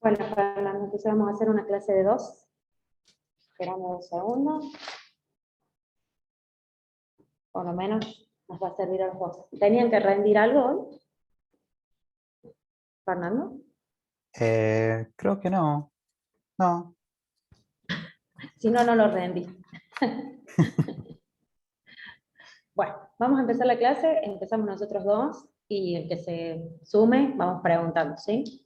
Bueno, Fernando, entonces vamos a hacer una clase de 2. Esperamos un segundo. Por lo menos nos va a servir a los dos. ¿Tenían que rendir algo hoy, Fernando? Creo que no. No. Si no, no lo rendí. Bueno, vamos a empezar la clase. Empezamos nosotros dos y el que se sume, vamos preguntando, ¿sí?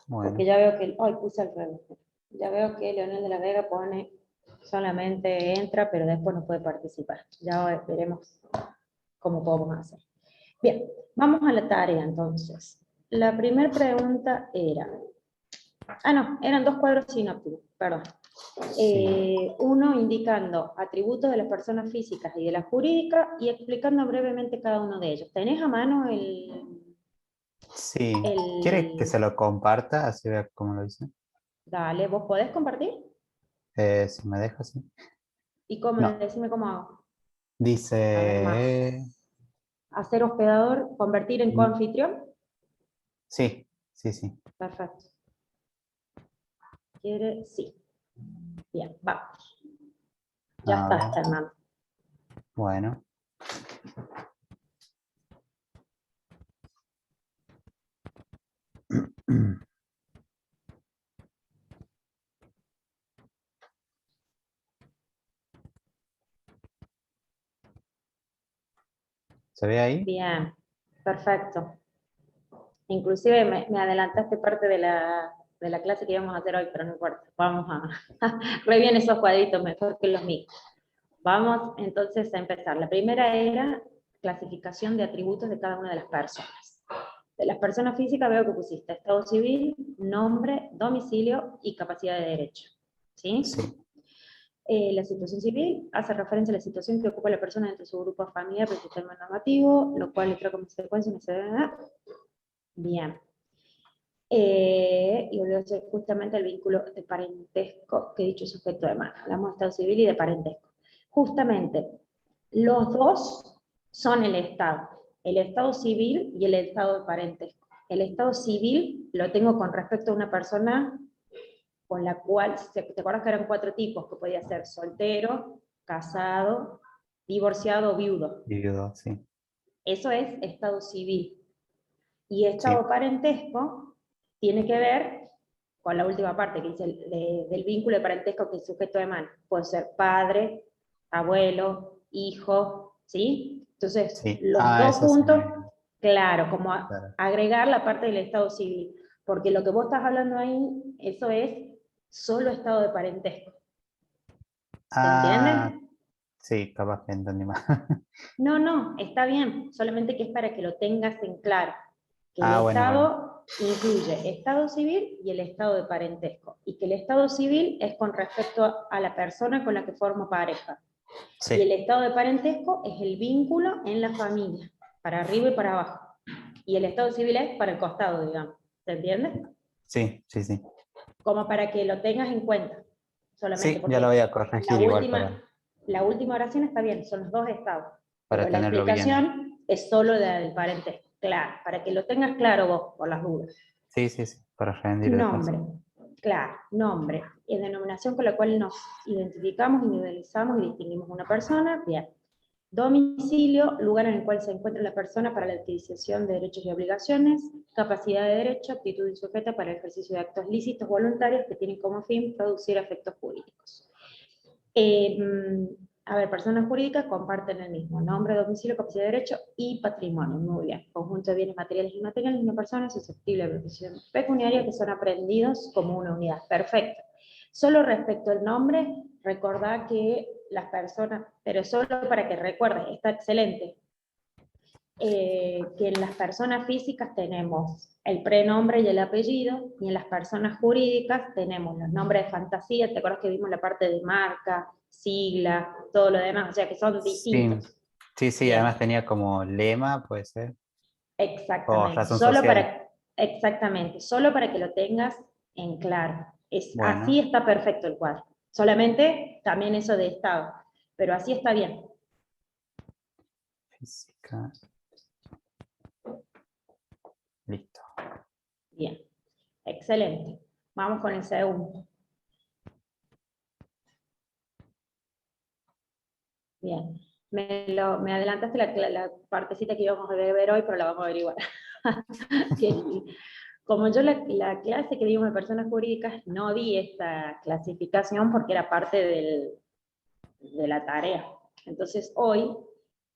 Porque Bueno. ya veo que... Ay, puse al revés. Ya veo que Leonel de la Vega pone solamente entra, pero después no puede participar. Ya veremos cómo podemos hacer. Bien, vamos a la tarea entonces. La primera pregunta era... no, eran dos cuadros sinópticos, perdón. Sí. Uno indicando atributos de las personas físicas y de la jurídica y explicando brevemente cada uno de ellos. ¿Tenés a mano Sí. ¿Quiere que el... se lo comparta? Así vea cómo lo dice. Dale, ¿vos podés compartir? Si me deja, sí. ¿Y cómo? No. Decime cómo hago. A ver, más. Dice... Hacer hospedador, convertir en coanfitrión. Sí, sí, sí. Perfecto. ¿Quiere? Sí. Bien, vamos. Ya A está, ver. Hernán. Bueno. ¿Se ve ahí? Bien, perfecto. Inclusive me adelantaste parte de la clase que íbamos a hacer hoy, pero no importa. Vamos a... re bien esos cuadritos, mejor que los míos. Vamos entonces a empezar. La primera era clasificación de atributos de cada una de las personas. De las personas físicas veo que pusiste estado civil, nombre, domicilio y capacidad de derecho. ¿Sí? Sí. La situación civil hace referencia a la situación que ocupa la persona dentro de su grupo familiar por el sistema normativo, lo cual le trae como consecuencia una serie. Bien. Y volvió a ser justamente el vínculo de parentesco que dicho sujeto de mano. Hablamos de estado civil y de parentesco. Justamente, los dos son el estado civil y el estado de parentesco. El estado civil lo tengo con respecto a una persona con la cual, ¿te acuerdas que eran 4 tipos? Que podía ser soltero, casado, divorciado o viudo. Viudo, sí. Eso es estado civil. Y estado Sí. parentesco tiene que ver con la última parte que dice del vínculo de parentesco que es sujeto de mano. Puede ser padre, abuelo, hijo, ¿sí? Entonces, Sí. los Ah, dos eso sí juntos, me... claro, como Claro. agregar la parte del estado civil. Porque lo que vos estás hablando ahí, eso es solo estado de parentesco. ¿Se Ah, entiende? sí, capaz que entendí más. No, no, está bien, solamente que es para que lo tengas en claro, que el Ah, bueno, bueno. Estado incluye Estado civil y el Estado de parentesco, y que el Estado civil es con respecto a la persona con la que formo pareja, y el Sí. Estado de parentesco es el vínculo en la familia, para arriba y para abajo, y el Estado civil es para el costado, digamos, ¿se entiende? Sí, sí, sí. Como para que lo tengas en cuenta, solamente Sí, ya lo voy porque a corregir igual la última oración está bien, son los dos estados, pero para la tenerlo bien. explicación es solo del parentesco, claro, para que lo tengas claro vos, por las dudas. Sí, sí, sí, para rendir después. Nombre, claro, nombre, y denominación con la cual nos identificamos, individualizamos y distinguimos una persona, bien. Domicilio, lugar en el cual se encuentra la persona para la adquisición de derechos y obligaciones, capacidad de derecho, aptitud insujeta para el ejercicio de actos lícitos voluntarios que tienen como fin producir efectos jurídicos. Eh, a ver, personas jurídicas comparten el mismo nombre, domicilio, capacidad de derecho y patrimonio. Muy bien. Conjunto de bienes materiales y inmateriales de una persona susceptible de protección pecuniaria que son aprendidos como una unidad. Perfecto. Solo respecto al nombre, recordá que las personas, pero solo para que recuerdes, está excelente, que en las personas físicas tenemos el prenombre y el apellido, y en las personas jurídicas tenemos los nombres de fantasía, ¿te acuerdas que vimos la parte de marca, sigla, todo lo demás? O sea que son Sí, distintos. sí, sí, además Bien, tenía como lema, puede ser, o exactamente, razón social. exactamente, solo para que lo tengas en claro. Así Bueno, está perfecto el cuadro. Solamente también eso de estado, pero así está bien. física, listo. Bien, excelente. Vamos con el segundo. Bien. Me adelantaste la partecita que íbamos a ver hoy, pero la vamos a averiguar. Como yo la clase que dimos de personas jurídicas no di esta clasificación porque era parte de la tarea. Entonces hoy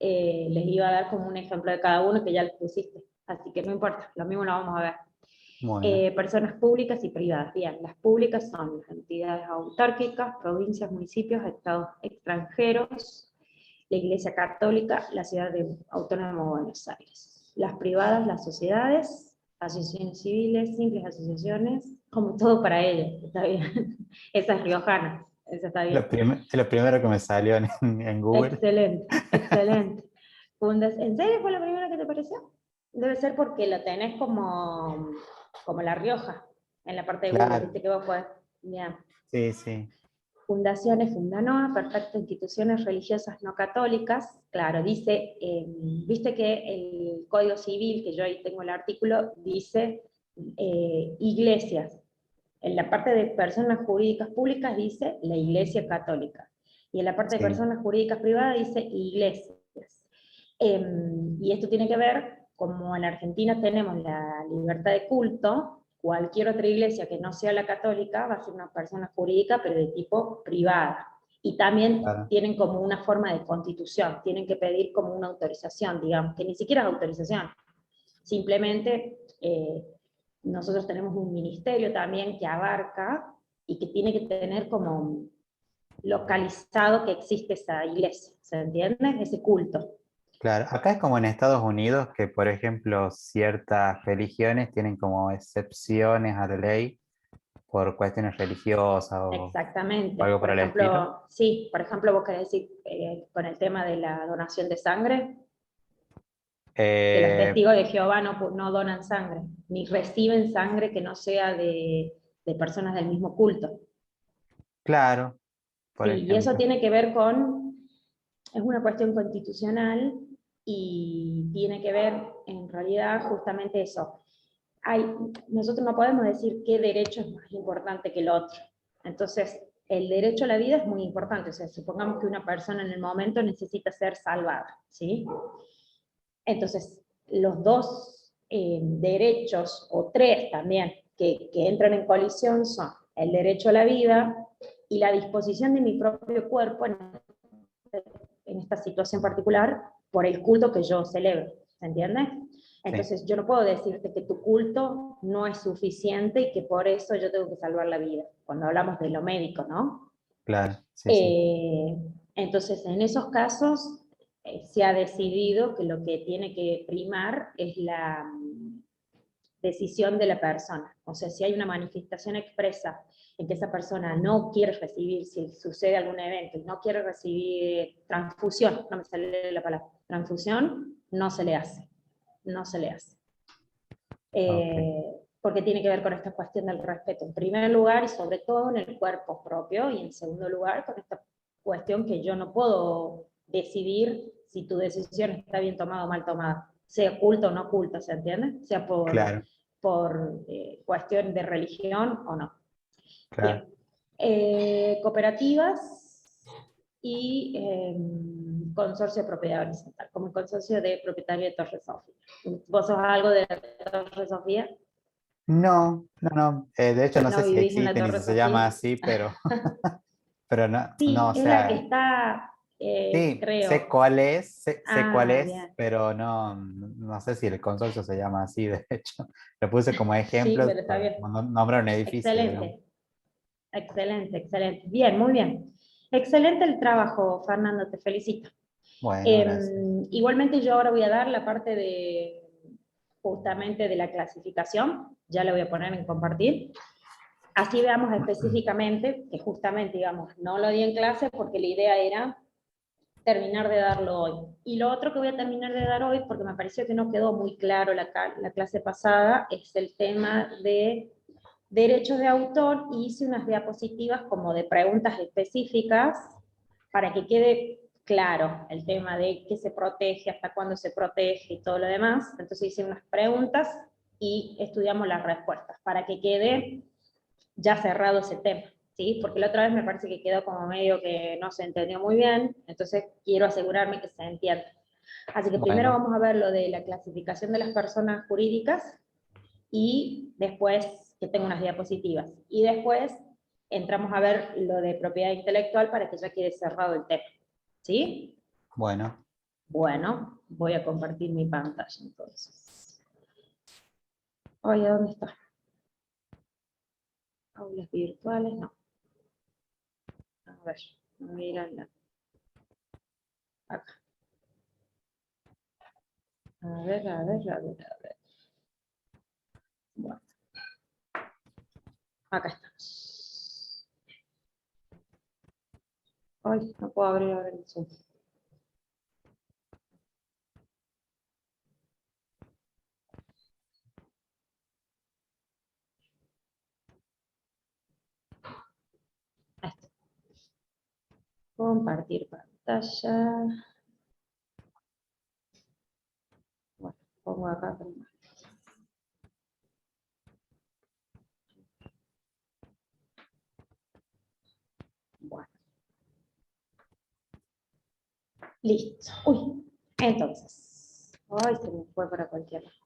les iba a dar como un ejemplo de cada uno que ya les pusiste. Así que no importa, lo mismo lo vamos a ver. Muy bien. Personas públicas y privadas. Bien, las públicas son las entidades autárquicas, provincias, municipios, estados extranjeros, la Iglesia Católica, la Ciudad Autónoma de Buenos Aires. Las privadas, las sociedades, asociaciones civiles, simples asociaciones, como todo para ellos, está bien. Esa es riojana, esa está bien. Lo primero que me salió en Google. Excelente, excelente. ¿En serio fue la primera que te pareció? Debe ser porque lo tenés como La Rioja, en la parte de Google, Claro, viste que vos podés. Bien. sí, sí. Fundaciones, Fundanoa, perfecto, instituciones religiosas no católicas. Claro, dice, viste que el Código Civil, que yo ahí tengo el artículo, dice iglesias. En la parte de personas jurídicas públicas dice la Iglesia Católica. Y en la parte de Sí, personas jurídicas privadas dice iglesias. Y esto tiene que ver, como en Argentina tenemos la libertad de culto, cualquier otra iglesia que no sea la católica va a ser una persona jurídica, pero de tipo privada. Y también claro. tienen como una forma de constitución, tienen que pedir como una autorización, digamos, que ni siquiera es autorización. Simplemente nosotros tenemos un ministerio también que abarca y que tiene que tener como localizado que existe esa iglesia, ¿se entiende? Ese culto. Claro, acá es como en Estados Unidos que, por ejemplo, ciertas religiones tienen como excepciones a la ley por cuestiones religiosas o Exactamente. algo Por por el estilo. ejemplo, sí, por ejemplo, vos querés decir con el tema de la donación de sangre, que los Eh, testigos de Jehová no donan sangre, ni reciben sangre que no sea de personas del mismo culto. claro, por Sí, y eso ejemplo. tiene que ver es una cuestión constitucional y tiene que ver en realidad justamente eso. Nosotros no podemos decir qué derecho es más importante que el otro. Entonces, el derecho a la vida es muy importante. O sea, supongamos que una persona en el momento necesita ser salvada, ¿sí? Entonces, los dos derechos, o tres también, que entran en colisión son el derecho a la vida y la disposición de mi propio cuerpo en esta situación particular por el culto que yo celebro, ¿se entiende? Sí, Entonces yo no puedo decirte que tu culto no es suficiente y que por eso yo tengo que salvar la vida, cuando hablamos de lo médico, ¿no? claro, sí, sí. Eh, entonces en esos casos se ha decidido que lo que tiene que primar es la decisión de la persona. O sea, si hay una manifestación expresa en que esa persona no quiere recibir, si sucede algún evento, y no quiere recibir transfusión, no me sale la palabra, transfusión, no se le hace, no se le hace. Ok, Porque tiene que ver con esta cuestión del respeto, en primer lugar, y sobre todo en el cuerpo propio, y en segundo lugar, con esta cuestión que yo no puedo decidir si tu decisión está bien tomada o mal tomada, sea oculta o no oculta, ¿se entiende? Sea claro, por cuestión de religión o no. claro. Bien. Cooperativas y consorcio de propiedad horizontal, como el consorcio de propietario de Torre Sofía. ¿Vos sos algo de la Torre Sofía? No, no, no. De hecho, no sé ¿No si vivís en la existe ni si Torre se llama Sofía? así, pero no, no, Sí, o es la que sea, está, sí, sé creo. cuál es, sé cuál Ah, es, bien. pero no, no sé si el consorcio se llama así, de hecho. Lo puse como Sí, ejemplo pero está para bien. nombrar un edificio, digamos. Excelente, excelente, excelente. Bien, muy bien. Excelente el trabajo, Fernando, te felicito. Bueno, gracias. Igualmente yo ahora voy a dar la parte de justamente de la clasificación, ya la voy a poner en compartir. Así veamos específicamente, que justamente, digamos, no lo di en clase porque la idea era terminar de darlo hoy. Y lo otro que voy a terminar de dar hoy, porque me pareció que no quedó muy claro la clase pasada, es el tema de derechos de autor, y hice unas diapositivas como de preguntas específicas para que quede claro el tema de qué se protege, hasta cuándo se protege y todo lo demás. Entonces hice unas preguntas y estudiamos las respuestas para que quede ya cerrado ese tema, ¿sí? Porque la otra vez me parece que quedó como medio que no se entendió muy bien, entonces quiero asegurarme que se entienda. Así que primero Bueno, vamos a ver lo de la clasificación de las personas jurídicas, y después, que tengo unas diapositivas, y después entramos a ver lo de propiedad intelectual para que ya quede cerrado el tema, ¿sí? bueno. Bueno, voy a compartir mi pantalla entonces. Oye, ¿dónde está? Aulas virtuales, no. A ver, mira acá. A ver, a ver, a ver, a ver. Bueno, acá estamos. Ay, no puedo abrir ahora el Zoom. Ahí está. Compartir pantalla. Bueno, pongo acá primero. Bueno, listo. Uy, entonces. Ay, se me fue para cualquier lado.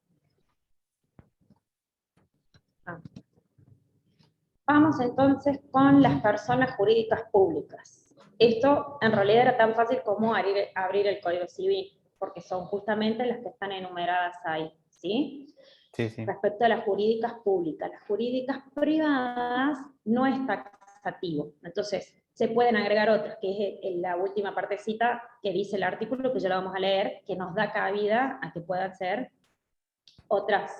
Ah. Vamos entonces con las personas jurídicas públicas. Esto en realidad era tan fácil como abrir el Código Civil, porque son justamente las que están enumeradas ahí, ¿sí? Sí, sí. Respecto a las jurídicas públicas. Las jurídicas privadas no es taxativo, entonces se pueden agregar otras, que es la última partecita que dice el artículo, que ya lo vamos a leer, que nos da cabida a que puedan ser otras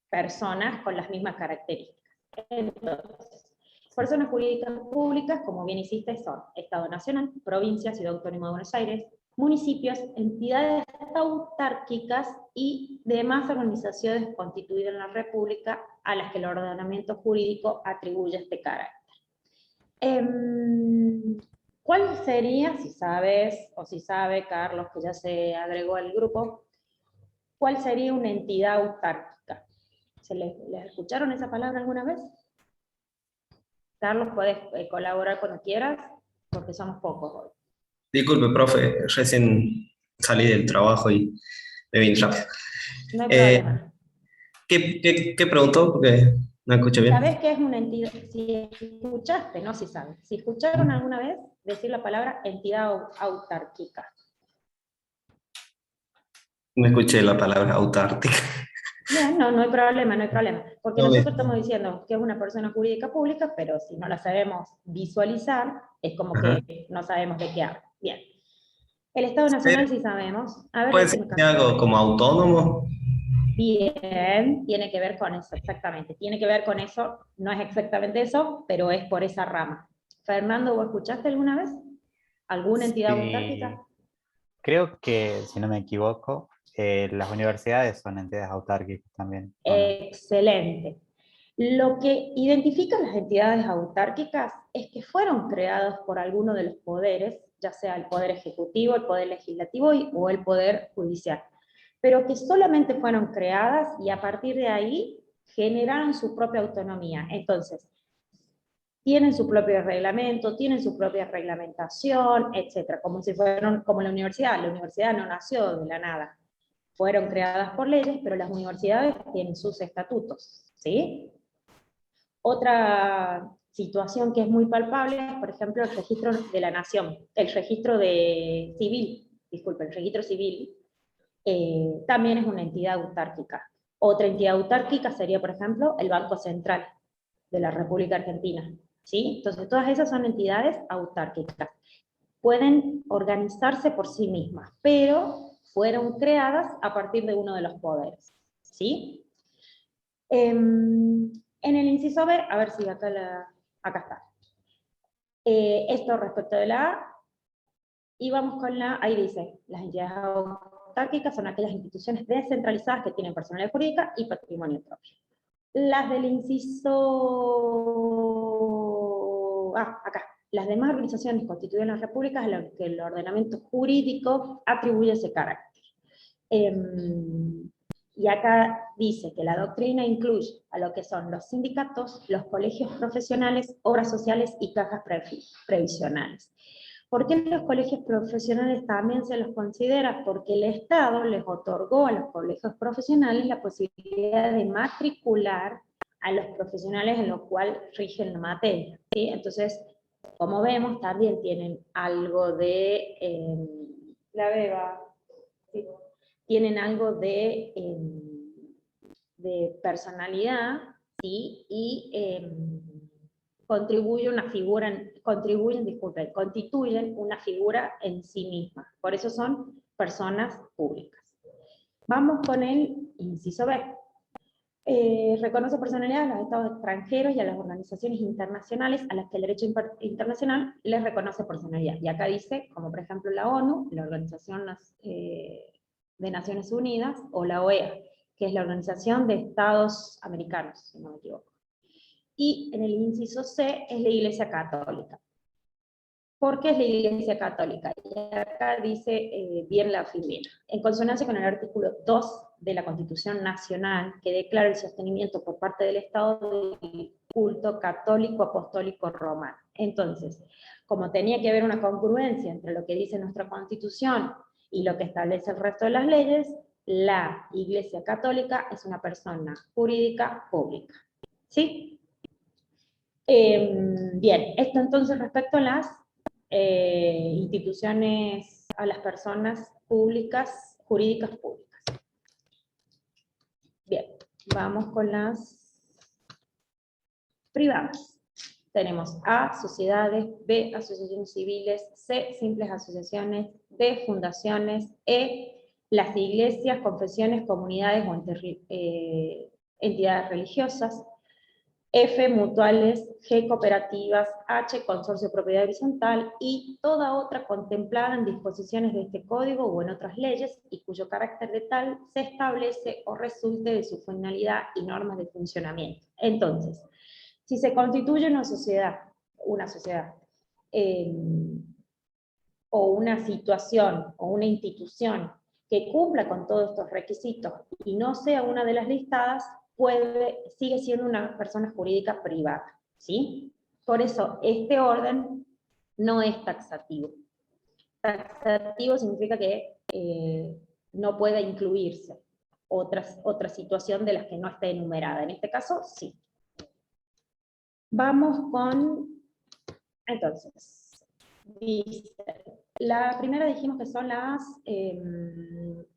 personas con las mismas características. Entonces, personas jurídicas públicas, como bien hiciste, son Estado Nacional, provincia, Ciudad Autónoma de Buenos Aires, municipios, entidades autárquicas y demás organizaciones constituidas en la República a las que el ordenamiento jurídico atribuye este carácter. ¿Cuál sería, si sabes, o si sabe Carlos, que ya se agregó al grupo, cuál sería una entidad autárquica? ¿Les escucharon esa palabra alguna vez? Carlos, puedes colaborar cuando quieras, porque somos pocos hoy. Disculpe, profe, recién salí del trabajo y me vine rápido. No hay Eh, problema. ¿qué preguntó? Porque no escuché bien. ¿Sabés qué es una entidad? Si escuchaste, no si sabes. Si escucharon alguna vez decir la palabra entidad autárquica. No escuché la palabra autártica. Bien, no hay problema, no hay problema. Porque No me- nosotros estamos diciendo que es una persona jurídica pública, pero si no la sabemos visualizar, es como Ajá. que no sabemos de qué habla. Bien. El Estado Nacional Pero sí sabemos. A ver, puede ser decime, que sea Carlos. algo como autónomo. Bien, tiene que ver con eso, exactamente. Tiene que ver con eso, no es exactamente eso, pero es por esa rama. Fernando, ¿vos escuchaste alguna vez alguna entidad Sí, autárquica? creo que, si no me equivoco, las universidades son entidades autárquicas también, ¿o no? Excelente. Lo que identifican las entidades autárquicas es que fueron creadas por alguno de los poderes, ya sea el poder ejecutivo, el poder legislativo o el poder judicial, pero que solamente fueron creadas y a partir de ahí generaron su propia autonomía. Entonces, tienen su propio reglamento, tienen su propia reglamentación, etcétera, como si fueran como la universidad. La universidad no nació de la nada, fueron creadas por leyes, pero las universidades tienen sus estatutos, ¿sí? Otra situación que es muy palpable es, por ejemplo, el registro de la nación, el registro civil, disculpe, el registro civil también es una entidad autárquica. Otra entidad autárquica sería, por ejemplo, el Banco Central de la República Argentina, ¿sí? Entonces, todas esas son entidades autárquicas. Pueden organizarse por sí mismas, pero fueron creadas a partir de uno de los poderes, ¿sí? En el inciso B, a ver si acá está. Esto respecto de la A, y vamos con ahí dice, las entidades autárquicas son aquellas instituciones descentralizadas que tienen personalidad jurídica y patrimonio propio. Las del inciso, acá, las demás organizaciones constituidas en las repúblicas a las que el ordenamiento jurídico atribuye ese carácter. Y acá dice que la doctrina incluye a lo que son los sindicatos, los colegios profesionales, obras sociales y cajas previsionales. ¿Por qué los colegios profesionales también se los considera? Porque el Estado les otorgó a los colegios profesionales la posibilidad de matricular a los profesionales en los cuales rigen la materia, ¿sí? Entonces, como vemos, también tienen algo de... la beba, ¿sí? Tienen algo de personalidad, ¿sí? Y constituyen una figura en sí misma. Por eso son personas públicas. Vamos con el inciso B. Reconoce personalidad a los estados extranjeros y a las organizaciones internacionales a las que el derecho internacional les reconoce personalidad. Y acá dice, como por ejemplo la ONU, la Organización de Naciones Unidas, o la OEA, que es la Organización de Estados Americanos, si no me equivoco. Y en el inciso C es la Iglesia Católica. ¿Por qué es la Iglesia Católica? Y acá dice bien la figura. En consonancia con el artículo 2 de la Constitución Nacional, que declara el sostenimiento por parte del Estado del culto católico apostólico romano. Entonces, como tenía que haber una congruencia entre lo que dice nuestra Constitución y lo que establece el resto de las leyes, la Iglesia Católica es una persona jurídica pública. ¿Sí? Bien, esto entonces respecto a las instituciones, a las personas públicas, jurídicas públicas. Bien, vamos con las privadas. Tenemos A, sociedades, B, asociaciones civiles, C, simples asociaciones, D, fundaciones, E, las iglesias, confesiones, comunidades o entidades religiosas, F, mutuales, G, cooperativas, H, consorcio de propiedad horizontal y toda otra contemplada en disposiciones de este código o en otras leyes y cuyo carácter de tal se establece o resulte de su finalidad y normas de funcionamiento. Entonces, si se constituye una sociedad o una situación o una institución que cumpla con todos estos requisitos y no sea una de las listadas, sigue siendo una persona jurídica privada, ¿sí? Por eso, este orden no es taxativo. Taxativo significa que no puede incluirse otra situación de las que no esté enumerada. En este caso, sí. Vamos con, entonces, dice, la primera dijimos que son las,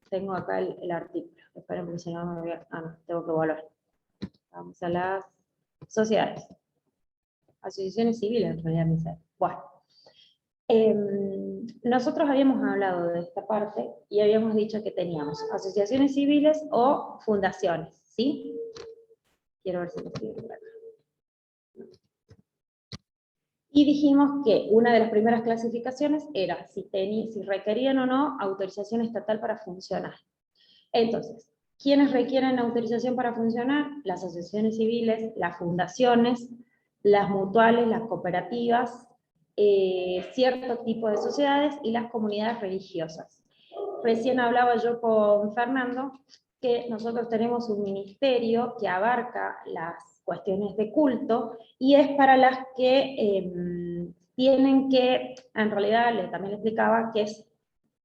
tengo acá el artículo, esperen porque si no me voy a, no, tengo que volver. Vamos a las sociedades, asociaciones civiles en realidad, me dice. Bueno, nosotros habíamos hablado de esta parte y habíamos dicho que teníamos asociaciones civiles o fundaciones, ¿sí? Quiero ver si lo sigo por acá. Y dijimos que una de las primeras clasificaciones era si requerían o no autorización estatal para funcionar. Entonces, ¿quiénes requieren autorización para funcionar? Las asociaciones civiles, las fundaciones, las mutuales, las cooperativas, cierto tipo de sociedades y las comunidades religiosas. Recién hablaba yo con Fernando que nosotros tenemos un ministerio que abarca las cuestiones de culto y es para las que tienen que, en realidad también le explicaba que es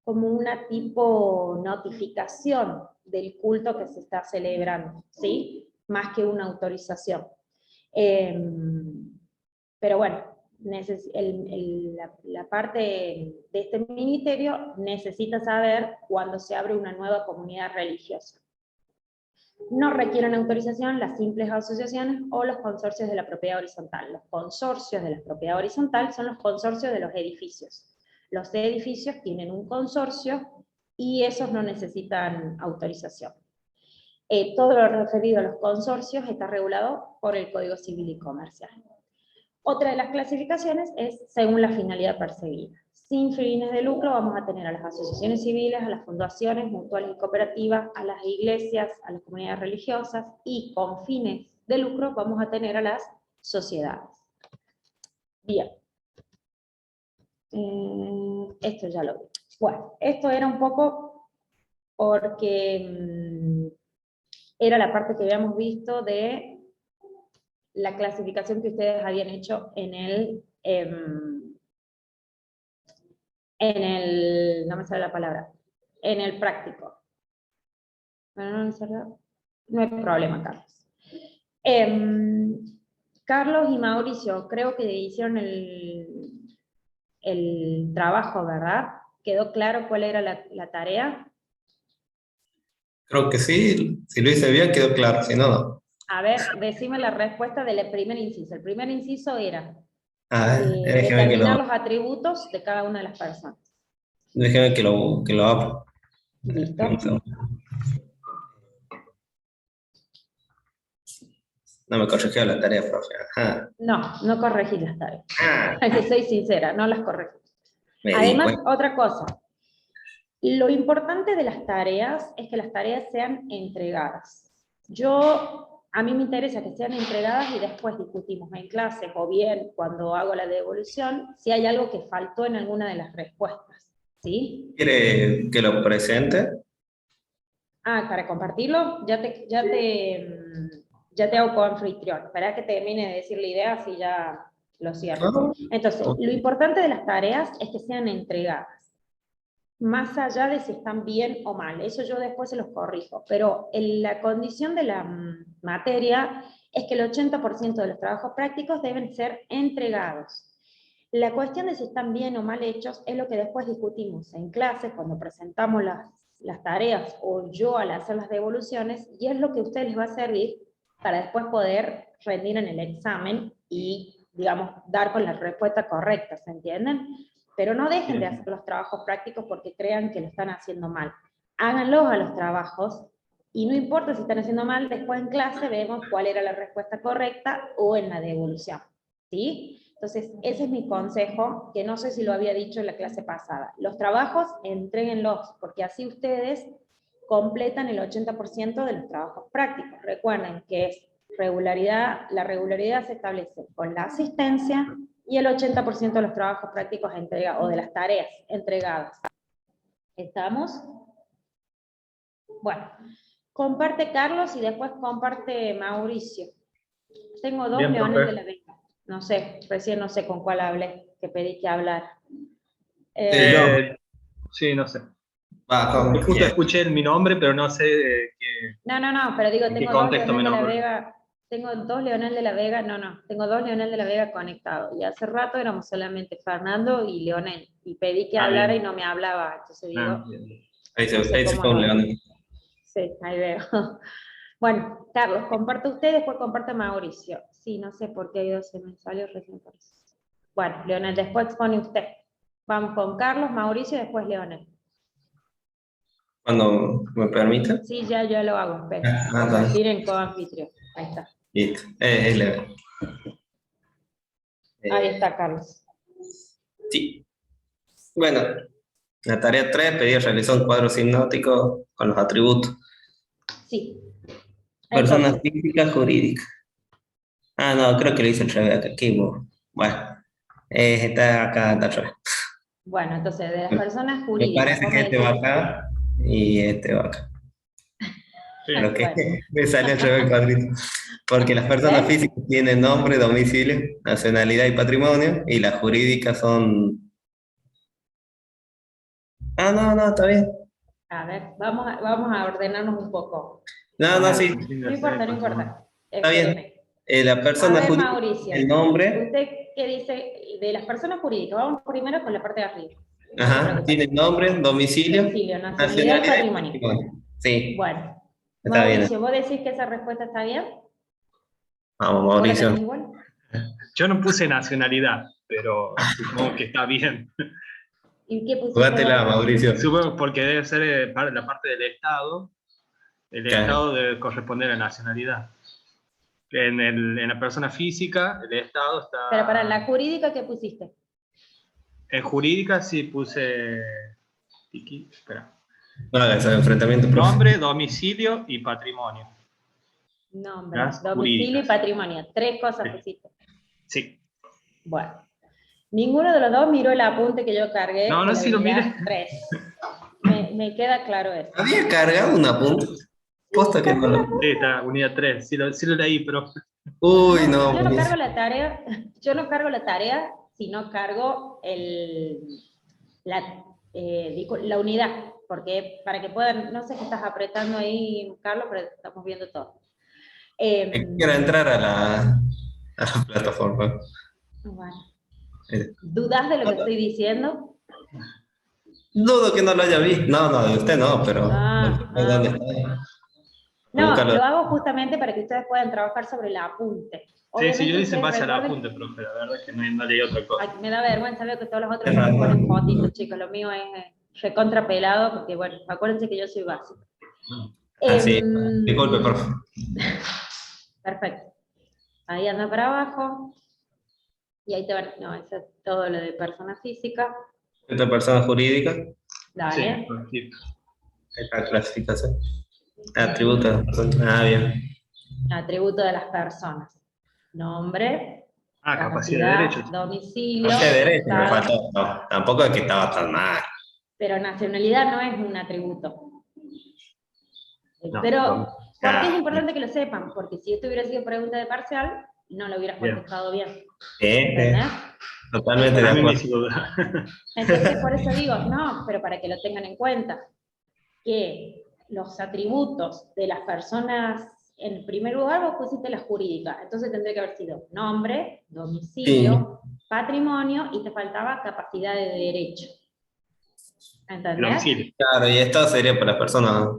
como una tipo notificación del culto que se está celebrando, ¿sí? Más que una autorización. Pero bueno, la parte de este ministerio necesita saber cuándo se abre una nueva comunidad religiosa. No requieren autorización las simples asociaciones o los consorcios de la propiedad horizontal. Los consorcios de la propiedad horizontal son los consorcios de los edificios. Los edificios tienen un consorcio y esos no necesitan autorización. Todo lo referido a los consorcios está regulado por el Código Civil y Comercial. Otra de las clasificaciones es según la finalidad perseguida. Sin fines de lucro vamos a tener a las asociaciones civiles, a las fundaciones, mutuales y cooperativas, a las iglesias, a las comunidades religiosas, y con fines de lucro vamos a tener a las sociedades. Bien. Esto ya lo vi. Bueno, esto era un poco porque era la parte que habíamos visto de la clasificación que ustedes habían hecho no me sale la palabra, en el práctico. Bueno, no hay problema, Carlos. Carlos y Mauricio, creo que hicieron el trabajo, ¿verdad? ¿Quedó claro cuál era la tarea? Creo que sí, si lo hice bien quedó claro, si no, no. A ver, decime la respuesta del primer inciso. El primer inciso era Déjeme determinar los atributos de cada una de las personas. que lo abro. Listo. No me corrigió la tarea, profe. Ajá. No corregí las tareas. Que soy sincera, no las corregí. Además, otra cosa. Lo importante de las tareas es que las tareas sean entregadas. A mí me interesa que sean entregadas y después discutimos en clase o bien cuando hago la devolución si hay algo que faltó en alguna de las respuestas. ¿Sí? ¿Quiere que lo presente? Para compartirlo, ya te hago coanfitrión. Espera que termine de decir la idea, así ya lo cierro. Entonces, lo importante de las tareas es que sean entregadas. Más allá de si están bien o mal, eso yo después se los corrijo, pero la condición de la materia es que el 80% de los trabajos prácticos deben ser entregados. La cuestión de si están bien o mal hechos es lo que después discutimos en clase, cuando presentamos las tareas, o yo al hacer las devoluciones, y es lo que a ustedes les va a servir para después poder rendir en el examen y, digamos, dar con la respuesta correcta, ¿se entienden? Pero no dejen de hacer los trabajos prácticos porque crean que lo están haciendo mal. Háganlos a los trabajos, y no importa si están haciendo mal, después en clase vemos cuál era la respuesta correcta o en la devolución, ¿sí? Entonces, ese es mi consejo, que no sé si lo había dicho en la clase pasada. Los trabajos, entréguenlos, porque así ustedes completan el 80% de los trabajos prácticos. Recuerden que es la regularidad se establece con la asistencia y el 80% de los trabajos prácticos entregados, o de las tareas entregadas. ¿Estamos? Bueno, comparte Carlos y después comparte Mauricio. Tengo dos Leonel de la Vega. No sé, recién no sé con cuál hablé, que pedí que hablara. Sí, no sé. Justo escuché mi nombre, pero no sé qué. No, pero digo, tengo dos Leonel de la Vega. Tengo dos Leonel de la Vega, tengo dos Leonel de la Vega conectados. Y hace rato éramos solamente Fernando y Leonel. Y pedí que hablara bien. Y no me hablaba. Entonces digo. Ahí se fue un Leonel. Sí, ahí veo. Bueno, Carlos, comparte usted, después comparte Mauricio. Sí, no sé por qué hay dos, se me salió recién por eso. Bueno, Leonel, después expone usted. Vamos con Carlos, Mauricio y después Leonel. Cuando me permita. Sí, ya lo hago, espera. Convertir en coanfitrión. Ahí está. Listo. Es leve. Ahí está, Carlos. Sí. Bueno, la tarea 3, pedí realizar un cuadro sinóptico con los atributos. Sí. Personas físicas, jurídicas. No, creo que lo hice al revés. Aquí, bueno, está acá, está al revés. Bueno, entonces, de las personas jurídicas. Me parece que este va acá y este va acá. Lo que me sale al revés el cuadrito. Porque las personas físicas tienen nombre, domicilio, nacionalidad y patrimonio, y las jurídicas son... No, está bien. A ver, vamos a ordenarnos un poco. Sí. No importa. Está bien. La persona jurídica, Mauricio, el nombre... ¿usted qué dice de las personas jurídicas? Vamos primero con la parte de arriba. Ajá, tiene nombre, domicilio, nacionalidad y patrimonio. Sí. Bueno, Está Mauricio, bien. ¿vos decís que esa respuesta está bien? Vamos, Mauricio. Yo no puse nacionalidad, pero supongo que está bien. ¿Y qué pusiste? Jugátela, Mauricio. Supongo porque debe ser la parte del Estado. El Estado debe corresponder a nacionalidad. En la persona física, el Estado está... Pero para la jurídica, ¿qué pusiste? En jurídica sí puse... Espera. No hagas enfrentamiento, profe. Nombre, domicilio y patrimonio. Nombre, domicilio y patrimonio. 3 cosas pusiste. Sí. Bueno. Ninguno de los dos miró el apunte que yo cargué. No, sí lo miré. 3. Me queda claro eso. ¿Había cargado un apunte? Posta que no lo... Sí, está, unidad 3. Sí lo leí, pero... Uy, no. Yo no cargo la tarea, sino cargo la unidad, porque para que puedan, no sé qué estás apretando ahí, Carlos, pero estamos viendo todo. Quiero entrar a la plataforma. Bueno. ¿Dudas de lo que estoy diciendo? Dudo que no lo haya visto. No, de usted no, pero... ¿Dónde está? No, lo hago justamente para que ustedes puedan trabajar sobre el apunte. Sí, yo hice en base al apunte, profe, la verdad es que no leí otra cosa. Ay, me da vergüenza, veo que todos los otros me ponen fotitos, chicos, lo mío es recontrapelado, porque bueno, acuérdense que yo soy básica. Sí, disculpe, profe. Perfecto. Ahí anda para abajo, y ahí te van, no, eso es todo lo de persona física. ¿Esta persona jurídica? Dale. Sí. Esta clasificación. Atributo de las personas. Bien. Atributo de las personas. Nombre, capacidad de derecho. domicilio. No sé, derecho me faltó. No, tampoco es que estaba tan mal. Pero nacionalidad no es un atributo. No, pero, ¿por qué es importante que lo sepan? Porque si esto hubiera sido pregunta de parcial, no lo hubieras contestado bien. ¿Entendés? Totalmente de acuerdo. Entonces, por eso digo, no, pero para que lo tengan en cuenta, que los atributos de las personas, en primer lugar vos pusiste la jurídica, entonces tendría que haber sido nombre, domicilio, patrimonio, y te faltaba capacidad de derecho. ¿Entendés? Claro, y esto sería para las personas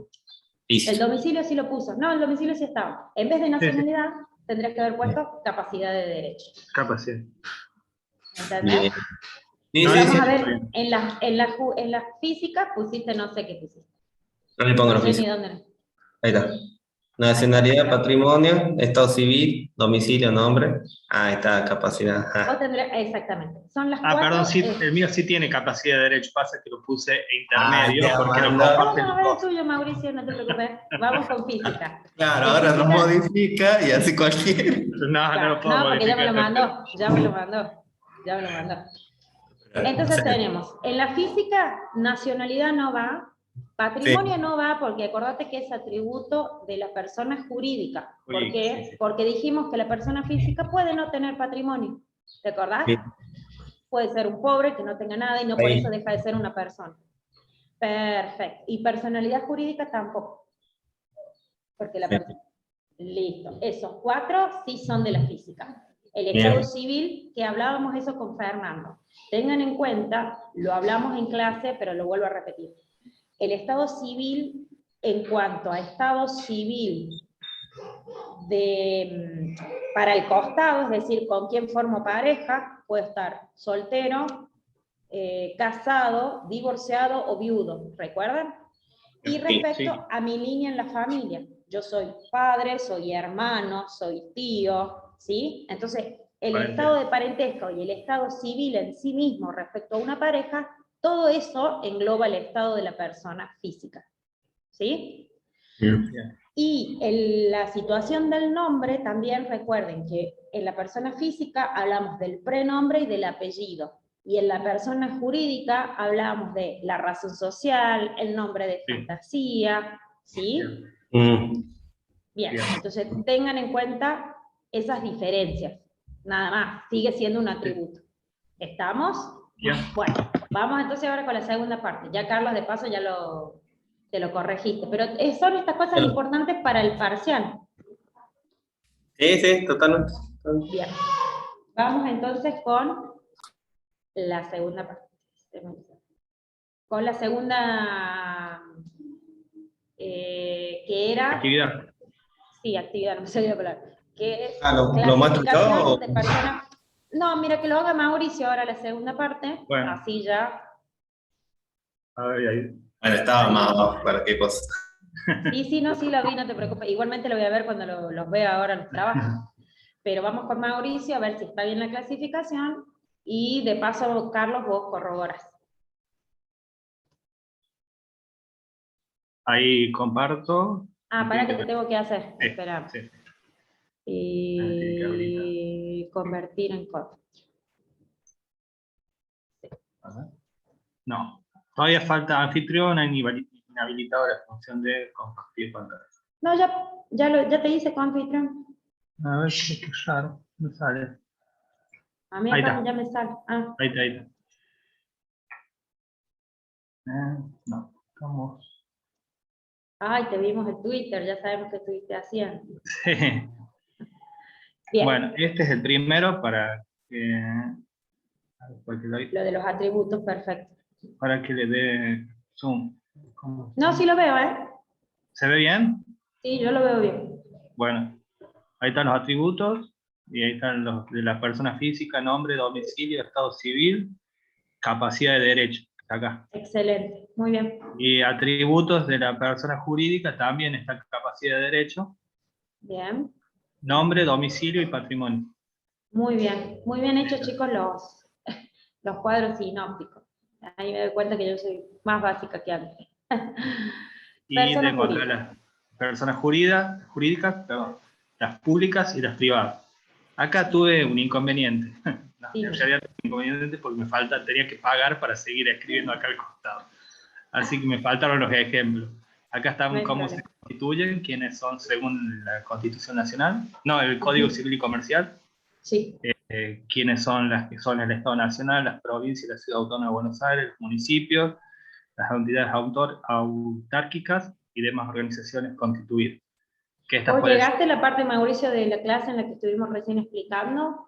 físicas. El domicilio sí lo puso. No, el domicilio sí estaba. En vez de nacionalidad, tendrías que haber puesto capacidad de derecho. Capacidad. ¿Entendés? Vamos a ver, en la física pusiste no sé qué pusiste. No le pongo no la sé física. ni dónde. Ahí está. Nacionalidad, patrimonio, estado civil, domicilio, nombre. Ahí está, capacidad. Exactamente. Son las cuatro. Perdón, sí, el mío sí tiene capacidad de derecho, pasa que lo puse intermedio porque lo comparten. Vamos a ver el tuyo, Mauricio, no te preocupes. Vamos con física. Claro, ahora lo modifica y hace cualquier. No lo puedo modificar. Porque ya me lo mandó. Entonces tenemos, en la física, nacionalidad no va, patrimonio no va, porque acordate que es atributo de la persona jurídica. ¿Por qué? Porque dijimos que la persona física puede no tener patrimonio. ¿Te acordás? Sí. Puede ser un pobre que no tenga nada y no por eso deja de ser una persona. Perfecto. Y personalidad jurídica tampoco. Porque la persona... Listo. Esos cuatro sí son de la física. El estado civil, que hablábamos eso con Fernando. Tengan en cuenta, lo hablamos en clase, pero lo vuelvo a repetir. El estado civil, en cuanto a estado civil para el costado, es decir, con quién formo pareja, puede estar soltero, casado, divorciado o viudo, ¿recuerdan? Y respecto a mi línea en la familia, yo soy padre, soy hermano, soy tío, ¿sí? Entonces, el estado de parentesco y el estado civil en sí mismo respecto a una pareja, todo eso engloba el estado de la persona física, ¿sí? Y en la situación del nombre, también recuerden que en la persona física hablamos del prenombre y del apellido. Y en la persona jurídica hablamos de la razón social, el nombre de fantasía, ¿sí? Bien, entonces tengan en cuenta esas diferencias. Nada más, sigue siendo un atributo. ¿Estamos? Bueno, vamos entonces ahora con la segunda parte. Ya Carlos, de paso, ya te lo corregiste. Pero son estas cosas importantes para el parcial. Sí, totalmente. Bien. Vamos entonces con la segunda parte. Con la segunda, que era... Actividad. Sí, actividad, no me salía la palabra. Que es ¿lo muestro yo? De personas... No, mira, que lo haga Mauricio ahora la segunda parte. Bueno. Así ya... A ver, ahí. Bueno, estaba más abajo, para qué cosa. Sí, lo vi, no te preocupes. Igualmente lo voy a ver cuando los vea ahora en los trabajos. Pero vamos con Mauricio a ver si está bien la clasificación. Y de paso, Carlos, vos corroboras. Ahí comparto. Para que te tengo que hacer. Espera. Sí. Y convertir en código. Sí. No. Todavía falta anfitrión, inhabilitado la función de compartir pantalla. No, ya te hice coanfitrión. A ver, qué raro, no sale. A mí Ahí acá está. ya me sale. Ah, Ahí está. No, vamos. ay, te vimos en Twitter, ya sabemos qué estuviste haciendo. Sí. Bien, Bueno, este es el primero para que, lo de los atributos, perfecto. para que le dé zoom. ¿Cómo No, está? sí lo veo, ¿eh? ¿Se ve bien? Sí, yo lo veo bien. Bueno, ahí están los atributos, y ahí están los de la persona física, nombre, domicilio, estado civil, capacidad de derecho, acá. Excelente, muy bien. Y atributos de la persona jurídica también está capacidad de derecho, Bien, nombre, domicilio y patrimonio. muy bien. Muy bien hechos, chicos, los cuadros sinópticos. Ahí me doy cuenta que yo soy más básica que antes. Y Persona tengo acá jurídica. las personas jurídicas, perdón, las públicas y las privadas. Acá tuve un inconveniente. No, Sí. en realidad tuve un inconveniente porque tenía que pagar para seguir escribiendo acá al costado. Así que me faltaron los ejemplos. Acá No están hay cómo se problema. constituyen, quiénes son según la Constitución Nacional, no, el Código Civil y Comercial, Sí. quiénes son las que son el Estado Nacional, las provincias, la Ciudad Autónoma de Buenos Aires, los municipios, las entidades autárquicas y demás organizaciones constituidas. Que estas ¿Vos pueden ser. llegaste a la parte, Mauricio, de la clase en la que estuvimos recién explicando?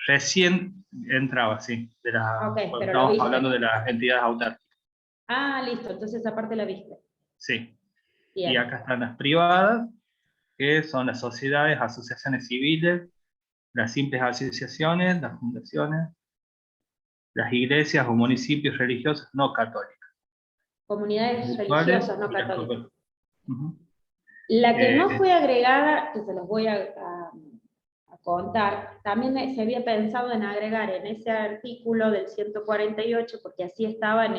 Recién entraba, sí, Ok, porque pero lo estábamos hablando viste. de las entidades autárquicas, Ah, listo, entonces esa parte la viste. sí. Y Bien. acá están las privadas, que son las sociedades, asociaciones civiles, las simples asociaciones, las fundaciones, las iglesias o municipios religiosos no católicos, Comunidades virtuales religiosas no y las católicas. cooperativas. Ujú. La que no Eh, fue agregada, que se los voy a contar, también se había pensado en agregar en ese artículo del 148, porque así estaba en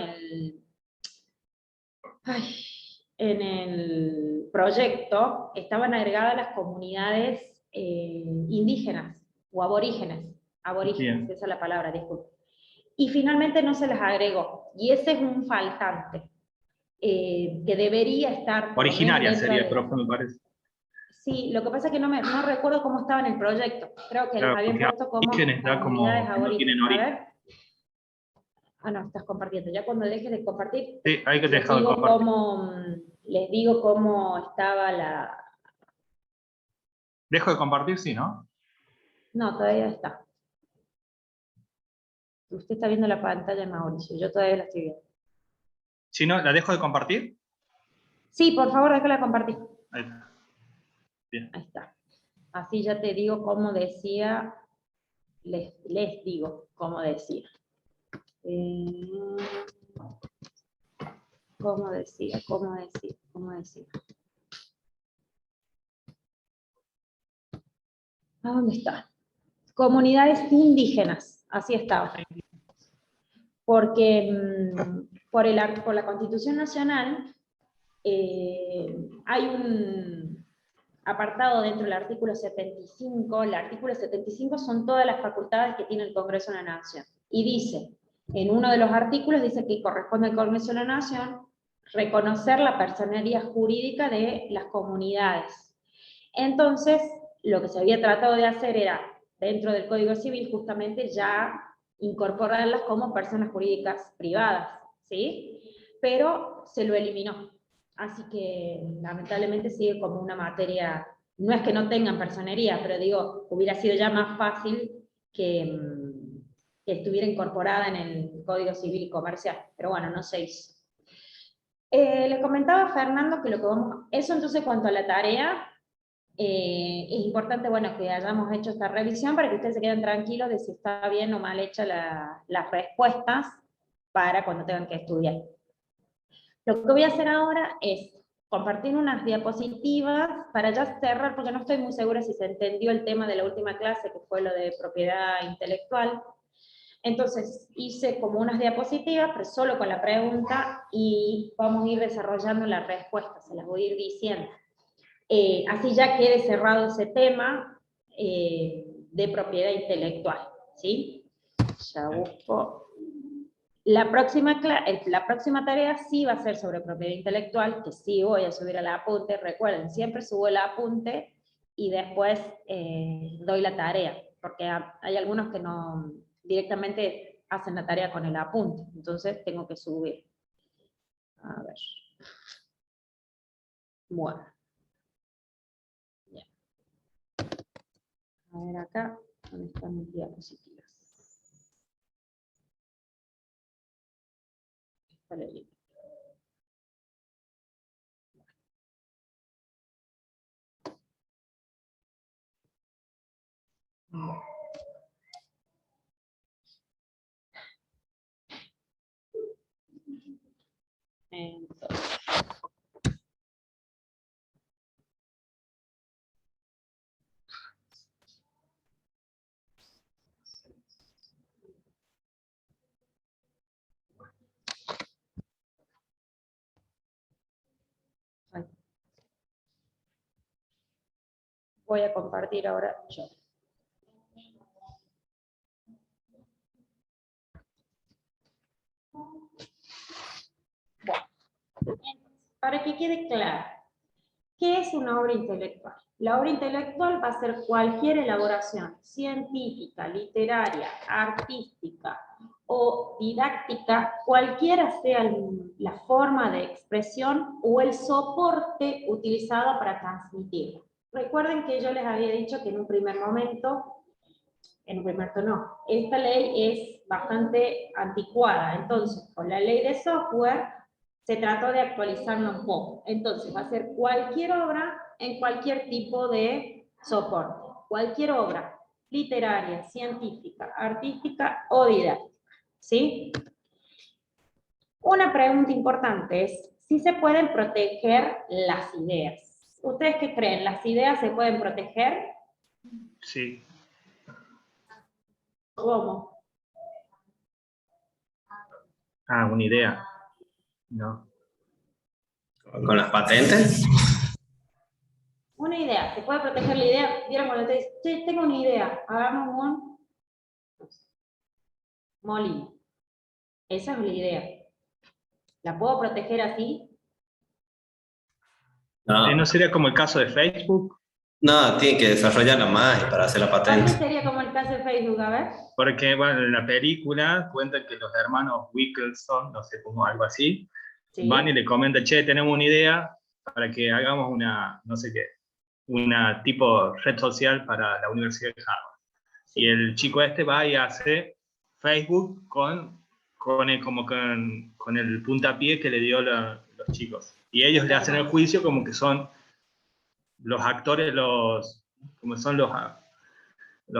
el proyecto, estaban agregadas las comunidades indígenas o aborígenes, bien. esa es la palabra, disculpe. Y finalmente no se las agregó, y ese es un faltante, que debería estar por lo menos Originaria dentro sería, de... profe, me parece. Sí, lo que pasa es que no recuerdo cómo estaba en el proyecto. Creo que las Claro, habían porque puesto como aborígenes da comunidades como que no tienen aborígenes. A origen. ver. Ah, no, estás compartiendo. Ya cuando dejes de compartir, Sí, hay que les dejar de digo compartir. cómo estaba la... Dejo de compartir, sí, ¿no? No, todavía está. Usted está viendo la pantalla, Mauricio. Yo todavía la estoy viendo. Si no, ¿la dejo de compartir? Sí, por favor, déjala compartir. Ahí está. Bien. Ahí está. Así ya te digo cómo decía, les digo cómo decía. ¿Cómo decía? ¿A dónde está? Comunidades indígenas, así estaba. Porque por la Constitución Nacional hay un apartado dentro del artículo 75. El artículo 75 son todas las facultades que tiene el Congreso de la Nación. Y dice, en uno de los artículos dice que corresponde al Congreso de la Nación reconocer la personería jurídica de las comunidades. Entonces, lo que se había tratado de hacer era, dentro del Código Civil, justamente ya incorporarlas como personas jurídicas privadas, ¿sí? Pero se lo eliminó. Así que, lamentablemente, sigue como una materia, no es que no tengan personería, pero digo, hubiera sido ya más fácil que estuviera incorporada en el Código Civil y Comercial. Pero bueno, no se hizo. Le comentaba a Fernando que lo que vamos... Eso entonces, cuanto a la tarea, es importante, bueno, que hayamos hecho esta revisión para que ustedes se queden tranquilos de si está bien o mal hecha las respuestas para cuando tengan que estudiar. Lo que voy a hacer ahora es compartir unas diapositivas para ya cerrar, porque no estoy muy segura si se entendió el tema de la última clase, que fue lo de propiedad intelectual. Entonces hice como unas diapositivas, pero solo con la pregunta, y vamos a ir desarrollando las respuestas, se las voy a ir diciendo. Así ya quede cerrado ese tema de propiedad intelectual, ¿sí? Ya busco La próxima tarea sí va a ser sobre propiedad intelectual, que sí voy a subir el apunte. Recuerden, siempre subo el apunte y después doy la tarea, porque hay algunos que no directamente hacen la tarea con el apunte, entonces tengo que subir. A ver. Bueno. Ya. A ver acá, ¿dónde están mis diapositivas? Está el link. Entonces, voy a compartir ahora yo. Bueno, para que quede claro, ¿qué es una obra intelectual? La obra intelectual va a ser cualquier elaboración científica, literaria, artística o didáctica, cualquiera sea la forma de expresión o el soporte utilizado para transmitirla. Recuerden que yo les había dicho que en un primer momento no, esta ley es bastante anticuada, entonces con la ley de software se trató de actualizarla un poco. Entonces va a ser cualquier obra en cualquier tipo de soporte, cualquier obra literaria, científica, artística o didáctica, ¿sí? Una pregunta importante es si se pueden proteger las ideas. ¿Ustedes qué creen? ¿Las ideas se pueden proteger? Sí. ¿Cómo? Ah, una idea. No. ¿Con las patentes? Una idea, ¿se puede proteger la idea? ¿Vieron cuando te dicen, che, tengo una idea, hagamos un molino? Esa es la idea. ¿La puedo proteger así? No. ¿No sería como el caso de Facebook? No, tiene que desarrollarla más para hacer la Así patente. sería como el caso de Facebook, a ver. Porque, bueno, en la película cuentan que los hermanos Wickelson, no sé cómo, algo así, Sí. van y le comentan, che, tenemos una idea para que hagamos una, no sé qué, una tipo red social para la Universidad de Harvard. Sí. Y el chico este va y hace Facebook con el puntapié que le dio los chicos. Y ellos le hacen el juicio como que son los actores, como son los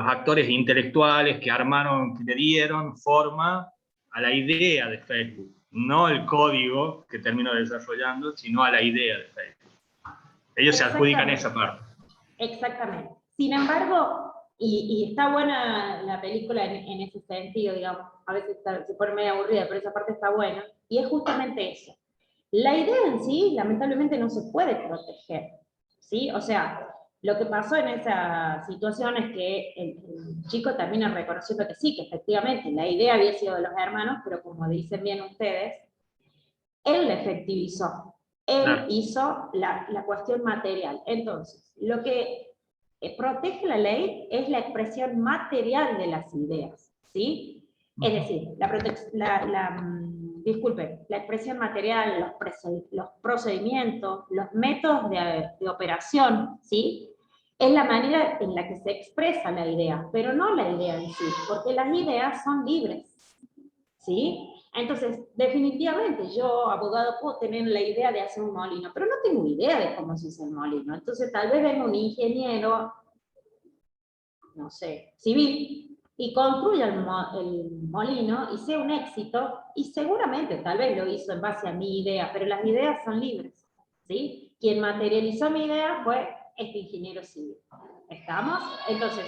actores intelectuales que armaron, que le dieron forma a la idea de Facebook. No el código que terminó desarrollando, sino a la idea de Facebook. Ellos se adjudican esa parte. Exactamente. Sin embargo, y está buena la película en ese sentido, digamos, a veces se pone medio aburrida, pero esa parte está buena, y es justamente eso. La idea en sí, lamentablemente, no se puede proteger, ¿sí? O sea, lo que pasó en esa situación es que el chico termina reconociendo que sí, que efectivamente la idea había sido de los hermanos, pero como dicen bien ustedes, él la efectivizó. Él hizo la cuestión material. Entonces, lo que protege la ley es la expresión material de las ideas, ¿sí? Es decir, la expresión material, los procedimientos, los métodos de operación, ¿sí? Es la manera en la que se expresa la idea, pero no la idea en sí, porque las ideas son libres, ¿sí? Entonces, definitivamente, yo, abogado, puedo tener la idea de hacer un molino, pero no tengo idea de cómo se hace el molino. Entonces, tal vez venga un ingeniero, no sé, civil, y construya el molino y sea un éxito, y seguramente, tal vez lo hizo en base a mi idea, pero las ideas son libres, ¿sí? Quien materializó mi idea fue este ingeniero civil. ¿Estamos? Entonces,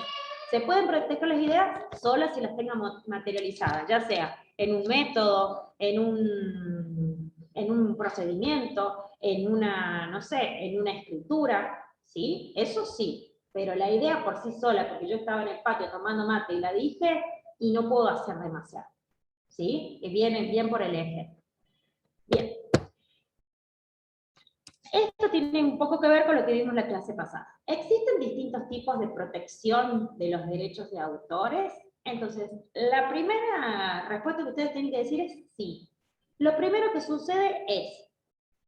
se pueden proteger las ideas solo si las tengan materializadas, ya sea en un método, en un procedimiento, en una, no sé, en una escritura, ¿sí? Eso sí, pero la idea por sí sola, porque yo estaba en el patio tomando mate y la dije, y no puedo hacer demasiado, ¿sí? Que viene bien por el eje. Bien. Esto tiene un poco que ver con lo que vimos en la clase pasada. ¿Existen distintos tipos de protección de los derechos de autores? Entonces, la primera respuesta que ustedes tienen que decir es sí. Lo primero que sucede es...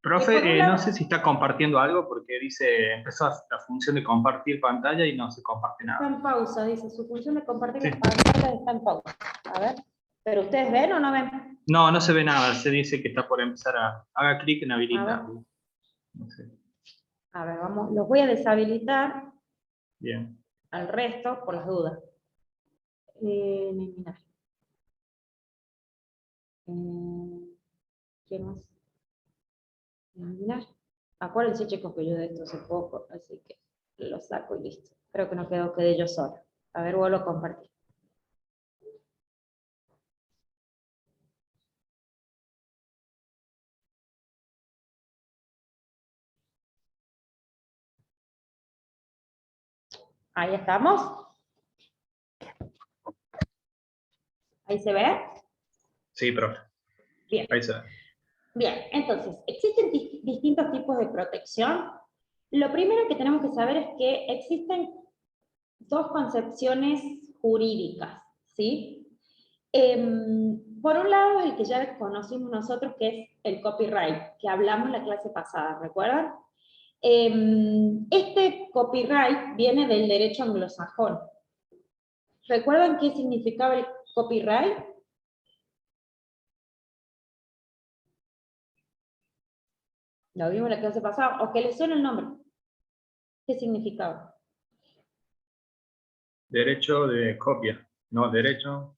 Profe, no sé si está compartiendo algo porque dice, empezó la función de compartir pantalla y no se comparte nada. Está en pausa, dice, su función de compartir Sí. las pantallas está en pausa. A ver, ¿pero ustedes ven o no ven? No, no se ve nada, se dice que está por empezar a... Haga clic en habilitar. A ver. No sé. A ver, vamos, los voy a deshabilitar Bien. al resto por las dudas. Eliminar. ¿Qué más? Eliminar. Acuérdense, chicos, que yo de esto hace poco, así que lo saco y listo. Creo que no quedé yo sola. A ver, vuelvo a compartir. Ahí estamos. ¿Ahí se ve? Sí, profe. Bien. Ahí se ve. Bien, entonces, ¿existen distintos tipos de protección? Lo primero que tenemos que saber es que existen dos concepciones jurídicas, ¿sí? Por un lado, el que ya conocimos nosotros, que es el copyright, que hablamos en la clase pasada, ¿recuerdan? Este copyright viene del derecho anglosajón. ¿Recuerdan qué significaba el copyright? Lo vimos en la clase pasada, o que les suena el nombre. ¿Qué significaba? Derecho de copia. No, derecho...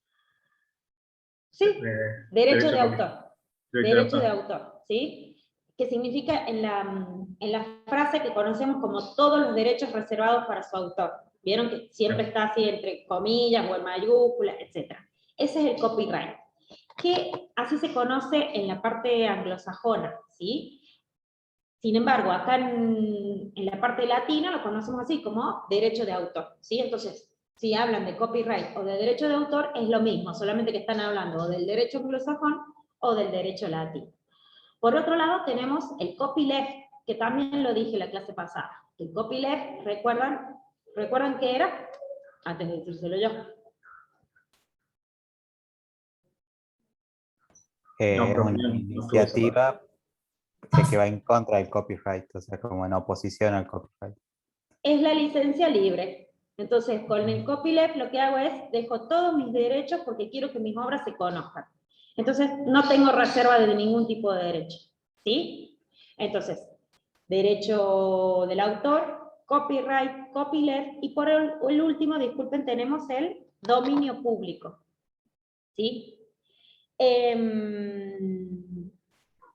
Sí, derecho de copia. autor. Derecho Derecho de autor, ¿sí? Que significa en la frase que conocemos como todos los derechos reservados para su autor. Vieron que siempre está así entre comillas o en mayúsculas, etc. Ese es el copyright, que así se conoce en la parte anglosajona, ¿sí? Sin embargo, acá en la parte latina lo conocemos así como derecho de autor, ¿sí? Entonces, si hablan de copyright o de derecho de autor, es lo mismo, solamente que están hablando o del derecho anglosajón o del derecho latino. Por otro lado, tenemos el copyleft, que también lo dije en la clase pasada. El copyleft, ¿recuerdan qué era? Antes de decírselo yo. Una iniciativa que va en contra del copyright, o sea, como en oposición al copyright. Es la licencia libre. Entonces, con el copyleft lo que hago es, dejo todos mis derechos porque quiero que mis obras se conozcan. Entonces, no tengo reserva de ningún tipo de derecho, ¿sí? Entonces, derecho del autor, copyright, copyleft, y por el último, disculpen, tenemos el dominio público, ¿sí?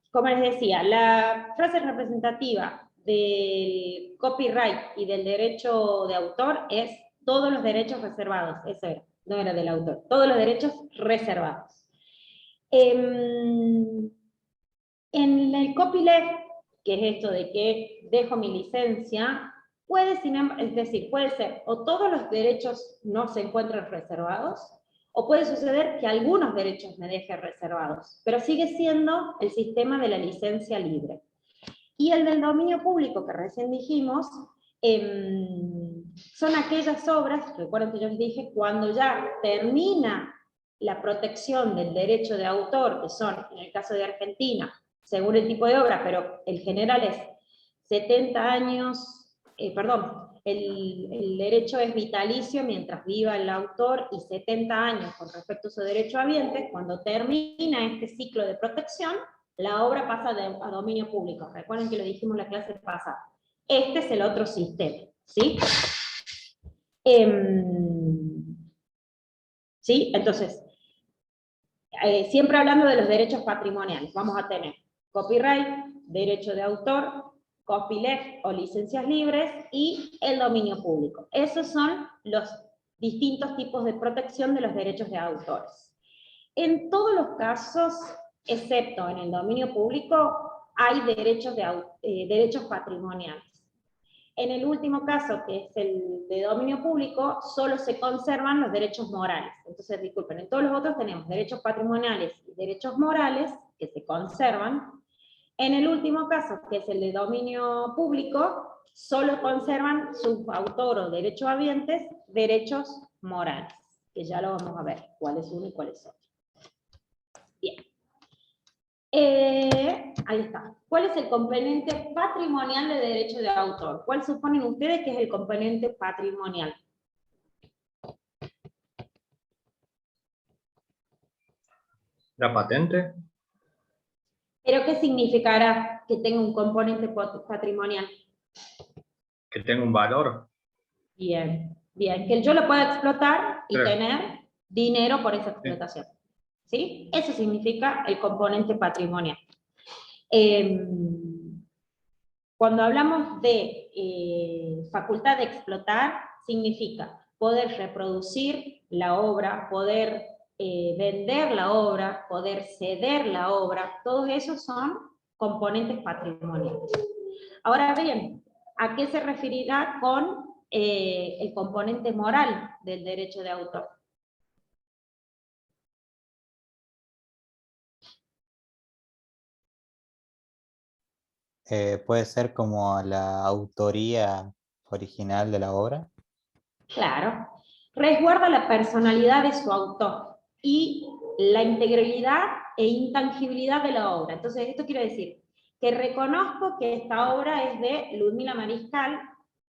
Como les decía, la frase representativa del copyright y del derecho de autor es todos los derechos reservados, eso era, no era del autor, todos los derechos reservados. En el copyleft, que es esto de que dejo mi licencia, puede ser o todos los derechos no se encuentran reservados, o puede suceder que algunos derechos me dejen reservados, pero sigue siendo el sistema de la licencia libre. Y el del dominio público que recién dijimos, son aquellas obras, recuerden que yo les dije, cuando ya termina la protección del derecho de autor, que son, en el caso de Argentina, según el tipo de obra, pero el general es 70 años, el derecho es vitalicio mientras viva el autor y 70 años con respecto a su derecho habiente. Cuando termina este ciclo de protección, la obra pasa a dominio público. Recuerden que lo dijimos en la clase pasada. Este es el otro sistema, ¿sí? ¿Sí? Entonces, siempre hablando de los derechos patrimoniales, vamos a tener copyright, derecho de autor, copyleft o licencias libres y el dominio público. Esos son los distintos tipos de protección de los derechos de autores. En todos los casos, excepto en el dominio público, hay derechos patrimoniales. En el último caso, que es el de dominio público, solo se conservan los derechos morales. Entonces, disculpen, en todos los otros tenemos derechos patrimoniales y derechos morales que se conservan. En el último caso, que es el de dominio público, solo conservan su autor o derechohabientes derechos morales, que ya lo vamos a ver, cuál es uno y cuál es otro. Bien. Ahí está. ¿Cuál es el componente patrimonial de derecho de autor? ¿Cuál suponen ustedes que es el componente patrimonial? ¿La patente? ¿Pero qué significará que tenga un componente patrimonial? Que tenga un valor. Bien, bien. Que yo lo pueda explotar y tener dinero por esa explotación. ¿Sí? Eso significa el componente patrimonial. Cuando hablamos de facultad de explotar, significa poder reproducir la obra, poder vender la obra, poder ceder la obra, todos esos son componentes patrimoniales. Ahora bien, ¿a qué se referirá con el componente moral del derecho de autor? Puede ser como la autoría original de la obra. Claro. Resguarda la personalidad de su autor y la integridad e intangibilidad de la obra. Entonces, esto quiere decir que reconozco que esta obra es de Ludmila Mariscal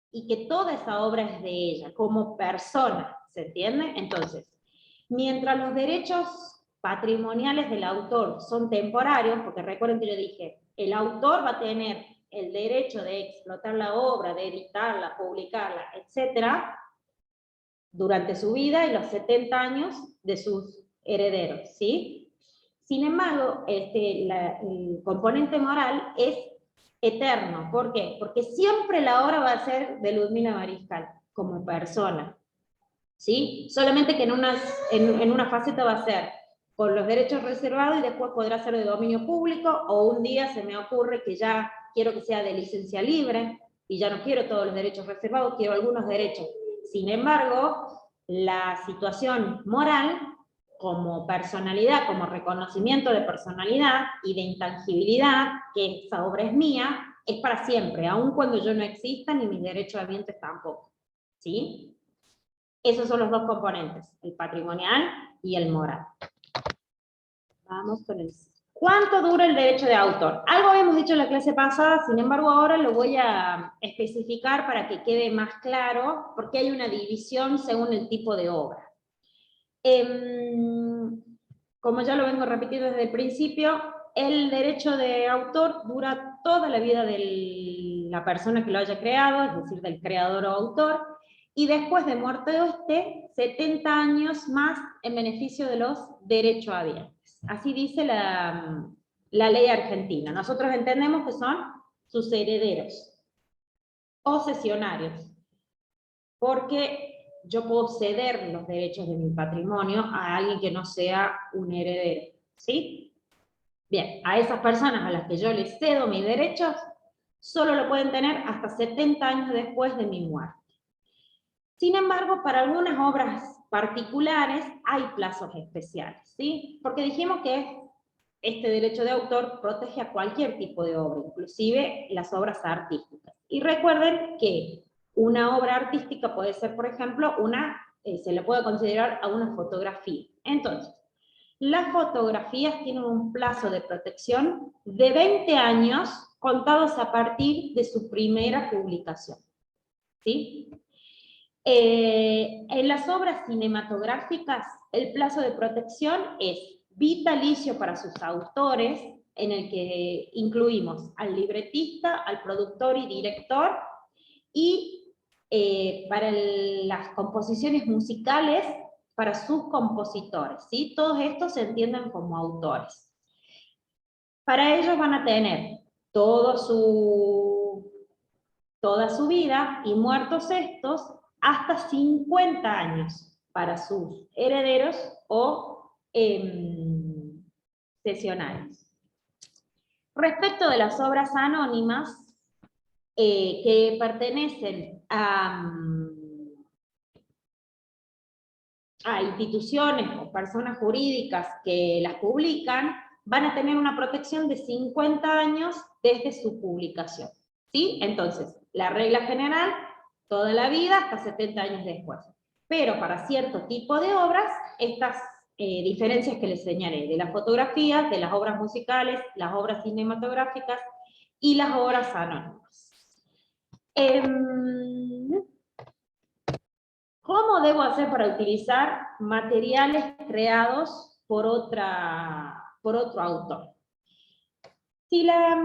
y que toda esa obra es de ella, como persona, ¿se entiende? Entonces, mientras los derechos patrimoniales del autor son temporarios, porque recuerden que yo dije, el autor va a tener el derecho de explotar la obra, de editarla, publicarla, etcétera, durante su vida y los 70 años de sus herederos, ¿sí? Sin embargo, el componente moral es eterno. ¿Por qué? Porque siempre la obra va a ser de Ludmila Mariscal, como persona, ¿sí? Solamente que en una faceta va a ser con los derechos reservados y después podrá ser de dominio público, o un día se me ocurre que ya quiero que sea de licencia libre, y ya no quiero todos los derechos reservados, quiero algunos derechos. Sin embargo, la situación moral, como personalidad, como reconocimiento de personalidad y de intangibilidad, que esa obra es mía, es para siempre, aun cuando yo no exista ni mis derechohabientes tampoco. ¿Sí? Esos son los dos componentes, el patrimonial y el moral. Vamos con el... ¿Cuánto dura el derecho de autor? Algo habíamos dicho en la clase pasada, sin embargo ahora lo voy a especificar para que quede más claro, porque hay una división según el tipo de obra. Como ya lo vengo repitiendo desde el principio, el derecho de autor dura toda la vida de la persona que lo haya creado, es decir, del creador o autor, y después de muerte de 70 años más en beneficio de los derechohabientes. Así dice la ley argentina. Nosotros entendemos que son sus herederos o cesionarios, porque yo puedo ceder los derechos de mi patrimonio a alguien que no sea un heredero, ¿sí? Bien, a esas personas a las que yo les cedo mis derechos, solo lo pueden tener hasta 70 años después de mi muerte. Sin embargo, para algunas obras particulares hay plazos especiales, ¿sí? Porque dijimos que este derecho de autor protege a cualquier tipo de obra, inclusive las obras artísticas. Y recuerden que una obra artística puede ser, por ejemplo, se le puede considerar a una fotografía. Entonces, las fotografías tienen un plazo de protección de 20 años contados a partir de su primera publicación, ¿sí? En las obras cinematográficas, el plazo de protección es vitalicio para sus autores, en el que incluimos al libretista, al productor y director, y para las composiciones musicales, para sus compositores, ¿sí? Todos estos se entienden como autores. Para ellos van a tener toda su vida, y muertos estos, hasta 50 años para sus herederos o cesionarios. Respecto de las obras anónimas, que pertenecen a instituciones o personas jurídicas que las publican, van a tener una protección de 50 años desde su publicación, ¿sí? Entonces, la regla general, toda la vida hasta 70 años después. Pero para cierto tipo de obras, estas diferencias que les señalé, de las fotografías, de las obras musicales, las obras cinematográficas y las obras anónimas. ¿Cómo debo hacer para utilizar materiales creados por otro autor? Si la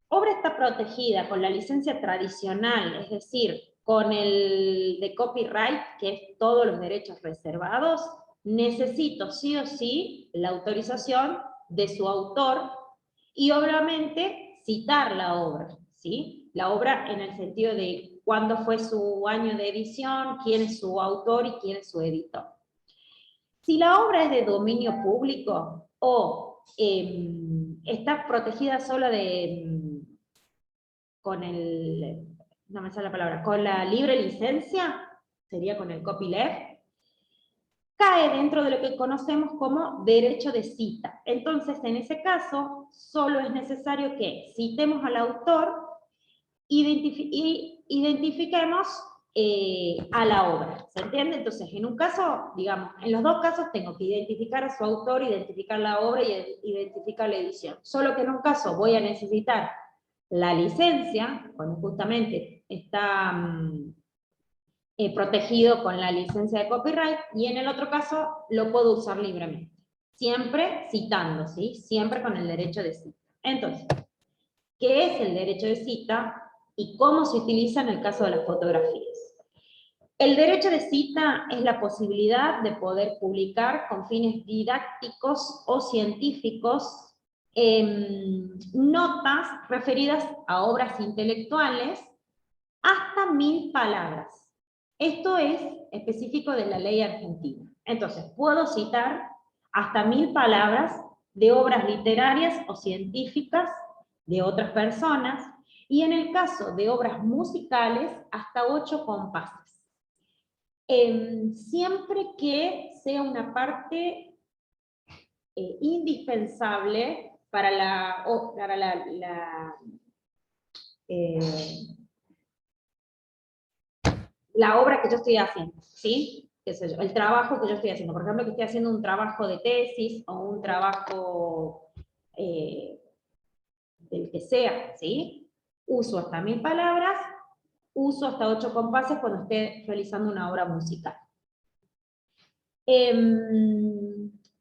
obra está protegida con la licencia tradicional, es decir, con el de copyright, que es todos los derechos reservados, necesito sí o sí la autorización de su autor y obviamente citar la obra, ¿sí? La obra en el sentido de cuándo fue su año de edición, quién es su autor y quién es su editor. Si la obra es de dominio público o está protegida solo con la libre licencia, sería con el copyleft, cae dentro de lo que conocemos como derecho de cita. Entonces, en ese caso, solo es necesario que citemos al autor y identifiquemos a la obra. ¿Se entiende? Entonces, en un caso, digamos, en los dos casos tengo que identificar a su autor, identificar la obra y identificar la edición. Solo que en un caso voy a necesitar la licencia, cuando justamente está protegido con la licencia de copyright, y en el otro caso lo puedo usar libremente. Siempre citando, ¿sí? Siempre con el derecho de cita. Entonces, ¿qué es el derecho de cita y cómo se utiliza en el caso de las fotografías? El derecho de cita es la posibilidad de poder publicar con fines didácticos o científicos notas referidas a obras intelectuales hasta 1000 palabras. Esto es específico de la ley argentina. Entonces, puedo citar hasta 1000 palabras de obras literarias o científicas de otras personas, y en el caso de obras musicales, hasta 8 compases. Siempre que sea una parte indispensable para la obra que yo estoy haciendo, ¿sí? ¿Qué sé yo? El trabajo que yo estoy haciendo. Por ejemplo, que estoy haciendo un trabajo de tesis o un trabajo del que sea, ¿sí? Uso hasta 1000 palabras, uso hasta 8 compases cuando esté realizando una obra musical.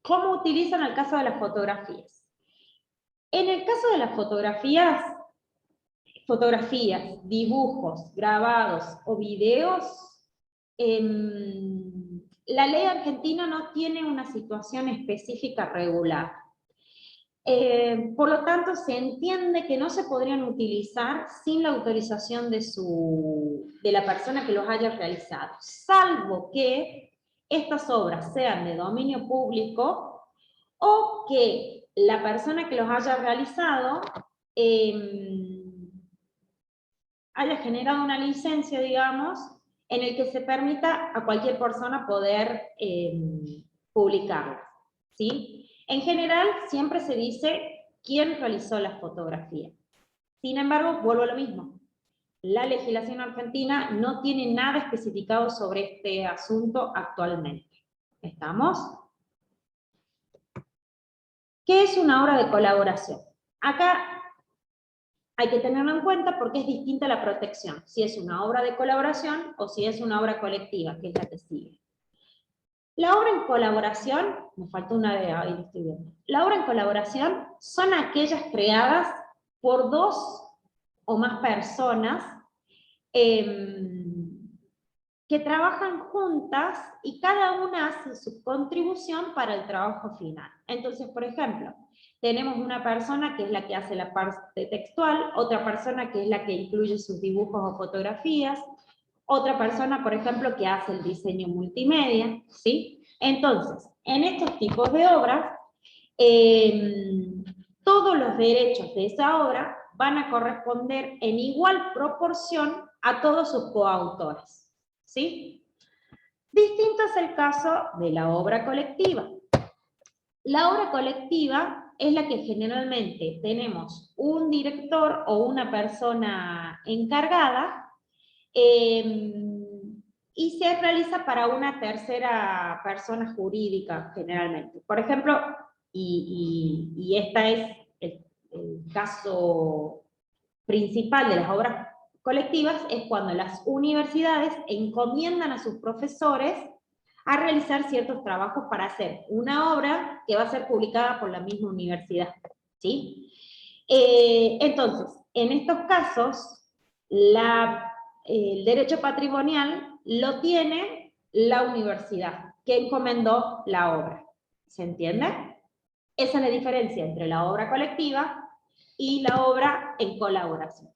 ¿Cómo utilizan el caso de las fotografías? En el caso de las fotografías, dibujos, grabados o videos, la ley argentina no tiene una situación específica regular. Por lo tanto, se entiende que no se podrían utilizar sin la autorización de la persona que los haya realizado, salvo que estas obras sean de dominio público o que la persona que los haya realizado haya generado una licencia, digamos, en el que se permita a cualquier persona poder publicarlas, ¿sí? En general, siempre se dice quién realizó la fotografía. Sin embargo, vuelvo a lo mismo. La legislación argentina no tiene nada especificado sobre este asunto actualmente. ¿Estamos? ¿Qué es una obra de colaboración? Acá hay que tenerlo en cuenta porque es distinta la protección, si es una obra de colaboración o si es una obra colectiva, que es la que sigue. La obra en colaboración, me faltó una de ahí, lo estoy viendo. La obra en colaboración son aquellas creadas por 2 o más personas que trabajan juntas y cada una hace su contribución para el trabajo final. Entonces, por ejemplo, tenemos una persona que es la que hace la parte textual, otra persona que es la que incluye sus dibujos o fotografías, otra persona, por ejemplo, que hace el diseño multimedia, ¿sí? Entonces, en estos tipos de obras, todos los derechos de esa obra van a corresponder en igual proporción a todos sus coautores, ¿sí? Distinto es el caso de la obra colectiva. La obra colectiva es la que generalmente tenemos un director o una persona encargada y se realiza para una tercera persona jurídica generalmente. Por ejemplo, y este es el caso principal de las obras colectivas, es cuando las universidades encomiendan a sus profesores a realizar ciertos trabajos para hacer una obra que va a ser publicada por la misma universidad, ¿sí? Entonces, en estos casos, el derecho patrimonial lo tiene la universidad que encomendó la obra, ¿se entiende? Esa es la diferencia entre la obra colectiva y la obra en colaboración.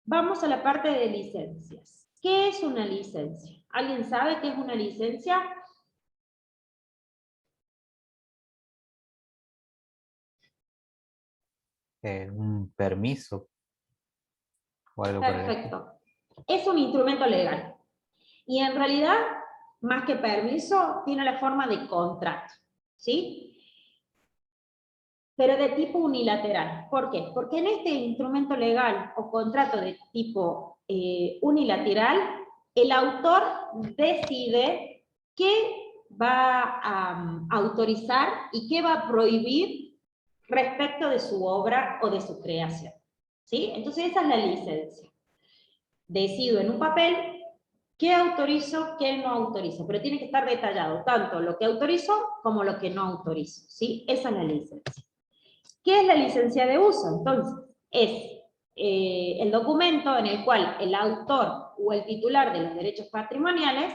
Vamos a la parte de licencias. ¿Qué es una licencia? ¿Alguien sabe qué es una licencia? Un permiso o algo por el estilo. Perfecto. Es un instrumento legal. Y en realidad, más que permiso, tiene la forma de contrato, ¿sí? Pero de tipo unilateral. ¿Por qué? Porque en este instrumento legal o contrato de tipo unilateral, el autor decide qué va a autorizar y qué va a prohibir respecto de su obra o de su creación, ¿sí? Entonces esa es la licencia. Decido en un papel qué autorizo, qué no autorizo, pero tiene que estar detallado, tanto lo que autorizo como lo que no autorizo, ¿sí? Esa es la licencia. ¿Qué es la licencia de uso? Entonces, es el documento en el cual el autor o el titular de los derechos patrimoniales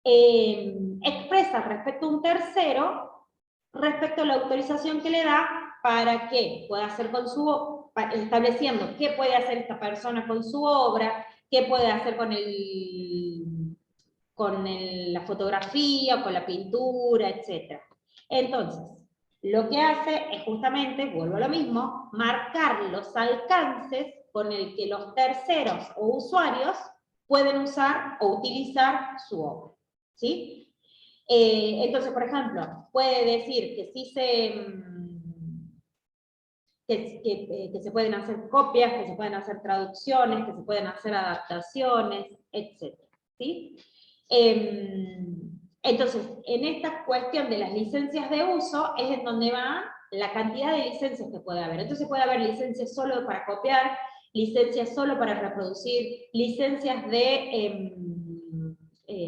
expresa respecto a un tercero, respecto a la autorización que le da para que pueda hacer con su, estableciendo qué puede hacer esta persona con su obra, qué puede hacer con la fotografía, con la pintura, etc. Entonces, lo que hace es justamente, vuelvo a lo mismo, marcar los alcances con el que los terceros o usuarios pueden usar o utilizar su obra, ¿sí? Entonces, por ejemplo, puede decir que sí que se pueden hacer copias, que se pueden hacer traducciones, que se pueden hacer adaptaciones, etc. ¿Sí? Entonces, en esta cuestión de las licencias de uso es en donde va la cantidad de licencias que puede haber. Entonces puede haber licencias solo para copiar, licencias solo para reproducir, licencias de,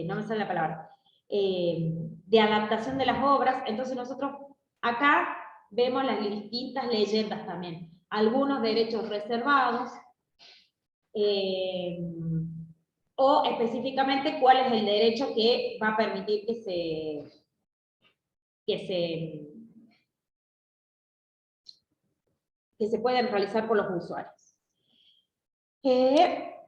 no me sale la palabra, de adaptación de las obras. Entonces nosotros acá vemos las distintas leyendas también. Algunos derechos reservados, o específicamente cuál es el derecho que va a permitir que se puedan realizar por los usuarios.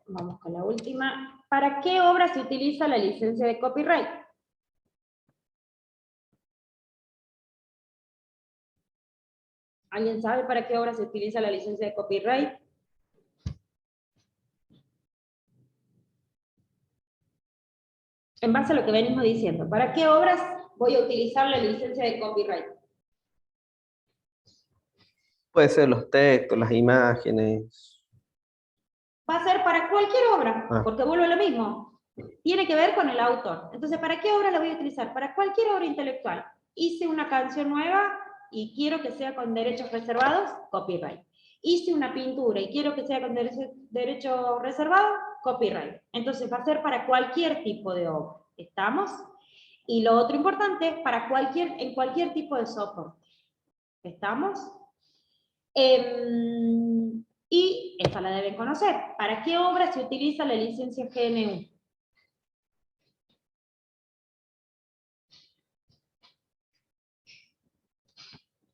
Vamos con la última. ¿Para qué obra se utiliza la licencia de copyright? ¿Alguien sabe para qué obra se utiliza la licencia de copyright? En base a lo que venimos diciendo, ¿para qué obras voy a utilizar la licencia de copyright? Puede ser los textos, las imágenes. Va a ser para cualquier obra, porque vuelvo a lo mismo. Tiene que ver con el autor. Entonces, ¿para qué obra la voy a utilizar? Para cualquier obra intelectual. Hice una canción nueva y quiero que sea con derechos reservados, copyright. Hice una pintura y quiero que sea con derecho reservado, copyright. Entonces va a ser para cualquier tipo de obra. ¿Estamos? Y lo otro importante, en cualquier tipo de software. ¿Estamos? Y esta la deben conocer. ¿Para qué obra se utiliza la licencia GNU?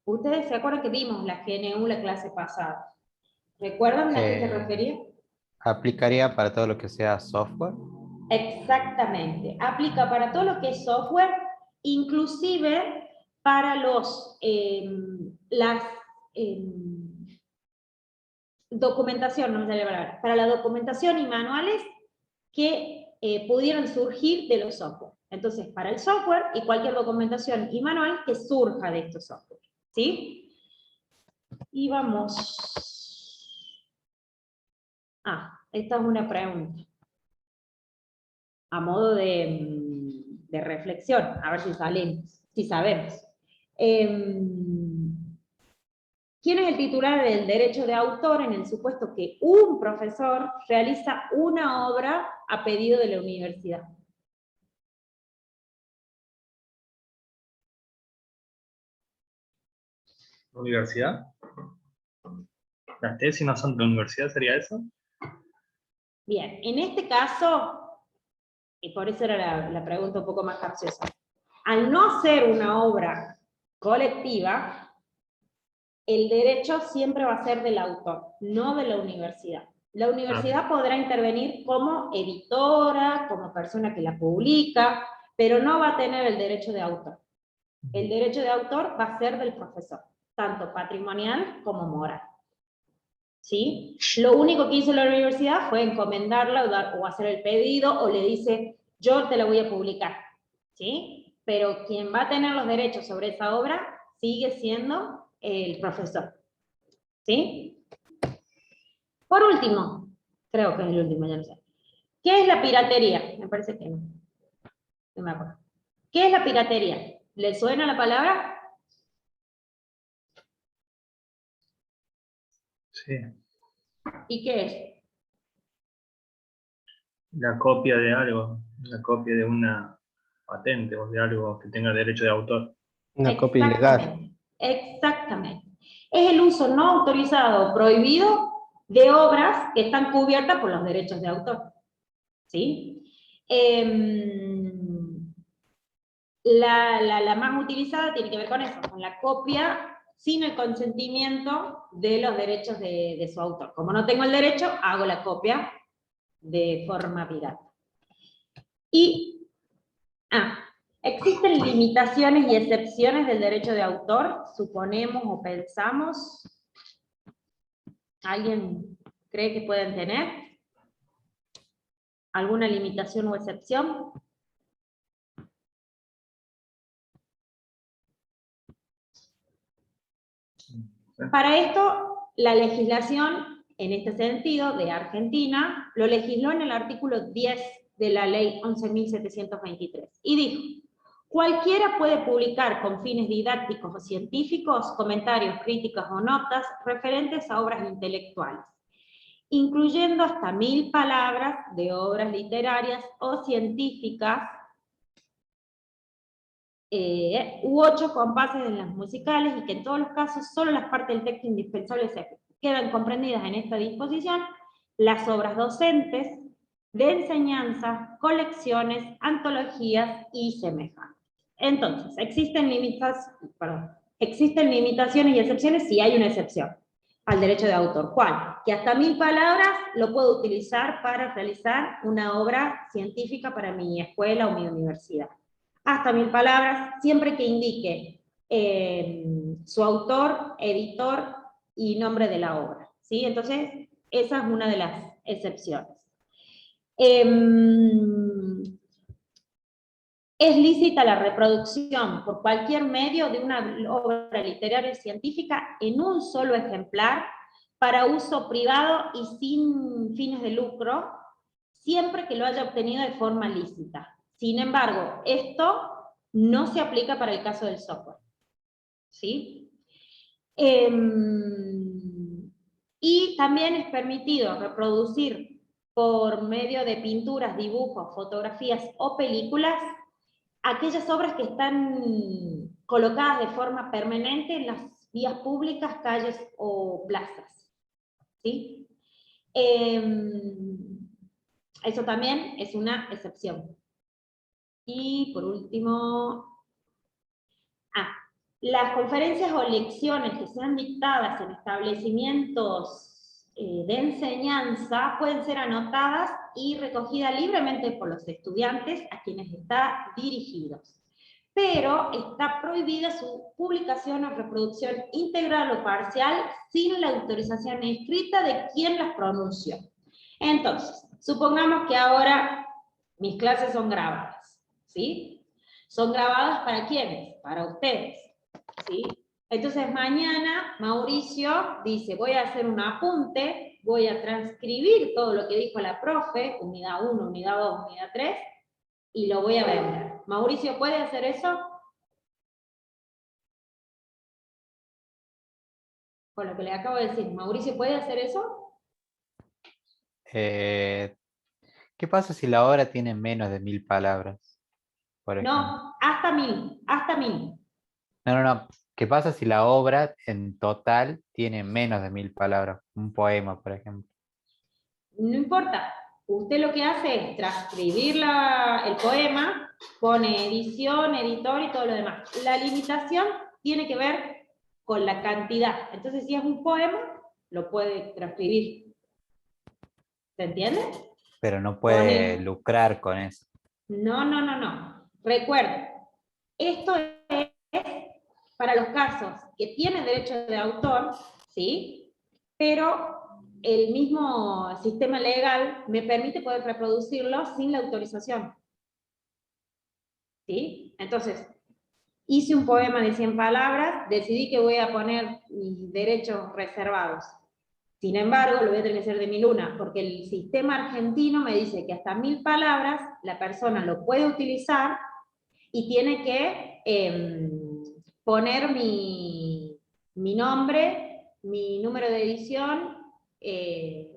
Ustedes se acuerdan que vimos la GNU la clase pasada. ¿Recuerdan a qué se refería? ¿Aplicaría para todo lo que sea software? Exactamente. Aplica para todo lo que es software, inclusive para documentación, no me sale la palabra, para la documentación y manuales que pudieran surgir de los software. Entonces, para el software y cualquier documentación y manual que surja de estos software. ¿Sí? Y vamos. Esta es una pregunta. A modo de reflexión, a ver si sabemos. ¿Quién es el titular del derecho de autor en el supuesto que un profesor realiza una obra a pedido de la universidad? ¿Universidad? ¿Las tesis no son de la universidad, sería eso? Bien, en este caso, y por eso era la pregunta un poco más capciosa, al no ser una obra colectiva, el derecho siempre va a ser del autor, no de la universidad. La universidad podrá intervenir como editora, como persona que la publica, pero no va a tener el derecho de autor. El derecho de autor va a ser del profesor, tanto patrimonial como moral. ¿Sí? Lo único que hizo la universidad fue encomendarla o hacer el pedido, o le dice, yo te la voy a publicar. ¿Sí? Pero quien va a tener los derechos sobre esa obra sigue siendo el profesor. ¿Sí? Por último, creo que es el último, ya no sé. ¿Qué es la piratería? Me parece que no. No me acuerdo. ¿Qué es la piratería? ¿Le suena la palabra? Sí. ¿Y qué es? La copia de algo, la copia de una patente o de algo que tenga derecho de autor. Una copia ilegal. Exactamente. Es el uso no autorizado o prohibido de obras que están cubiertas por los derechos de autor. ¿Sí? La más utilizada tiene que ver con eso, con la copia sin el consentimiento de los derechos de su autor. Como no tengo el derecho, hago la copia de forma pirata. Y, ¿existen limitaciones y excepciones del derecho de autor? Suponemos o pensamos. ¿Alguien cree que pueden tener alguna limitación o excepción? Para esto, la legislación, en este sentido, de Argentina, lo legisló en el artículo 10 de la ley 11.723, y dijo: cualquiera puede publicar con fines didácticos o científicos comentarios, críticas o notas referentes a obras intelectuales, incluyendo hasta 1000 palabras de obras literarias o científicas, u 8 compases en las musicales, y que en todos los casos solo las partes del texto indispensables quedan comprendidas en esta disposición, las obras docentes, de enseñanza, colecciones, antologías y semejantes. Entonces, existen limitaciones y excepciones si hay una excepción al derecho de autor. ¿Cuál? Que hasta 1000 palabras lo puedo utilizar para realizar una obra científica para mi escuela o mi universidad. Hasta 1000 palabras, siempre que indique su autor, editor y nombre de la obra. ¿Sí? Entonces, esa es una de las excepciones. Es lícita la reproducción por cualquier medio de una obra literaria o científica en un solo ejemplar para uso privado y sin fines de lucro, siempre que lo haya obtenido de forma lícita. Sin embargo, esto no se aplica para el caso del software. ¿Sí? Y también es permitido reproducir por medio de pinturas, dibujos, fotografías o películas aquellas obras que están colocadas de forma permanente en las vías públicas, calles o plazas. ¿Sí? Eso también es una excepción. Y por último, las conferencias o lecciones que sean dictadas en establecimientos de enseñanza pueden ser anotadas y recogidas libremente por los estudiantes a quienes está dirigidos, pero está prohibida su publicación o reproducción integral o parcial sin la autorización escrita de quien las pronunció. Entonces, supongamos que ahora mis clases son grabadas, ¿sí? ¿Son grabadas para quiénes? Para ustedes, ¿sí? Entonces mañana Mauricio dice, voy a hacer un apunte, voy a transcribir todo lo que dijo la profe, unidad 1, unidad 2, unidad 3, y lo voy a vender. ¿Mauricio puede hacer eso? Con lo que le acabo de decir, ¿Mauricio puede hacer eso? ¿Qué pasa si la obra tiene menos de 1000 palabras? Por ejemplo. No, hasta 1000, hasta 1000. No. ¿Qué pasa si la obra en total tiene menos de 1000 palabras? Un poema, por ejemplo. No importa. Usted lo que hace es transcribir el poema, pone edición, editor y todo lo demás. La limitación tiene que ver con la cantidad. Entonces, si es un poema, lo puede transcribir. ¿Se entiende? Pero no puede lucrar con eso. No. Recuerden, esto es para los casos que tienen derecho de autor, ¿sí? Pero el mismo sistema legal me permite poder reproducirlo sin la autorización. ¿Sí? Entonces, hice un poema de 100 palabras, decidí que voy a poner mis derechos reservados. Sin embargo, lo voy a tener que hacer de 1001, porque el sistema argentino me dice que hasta 1000 palabras la persona lo puede utilizar y tiene que poner mi nombre, mi número de edición, sí,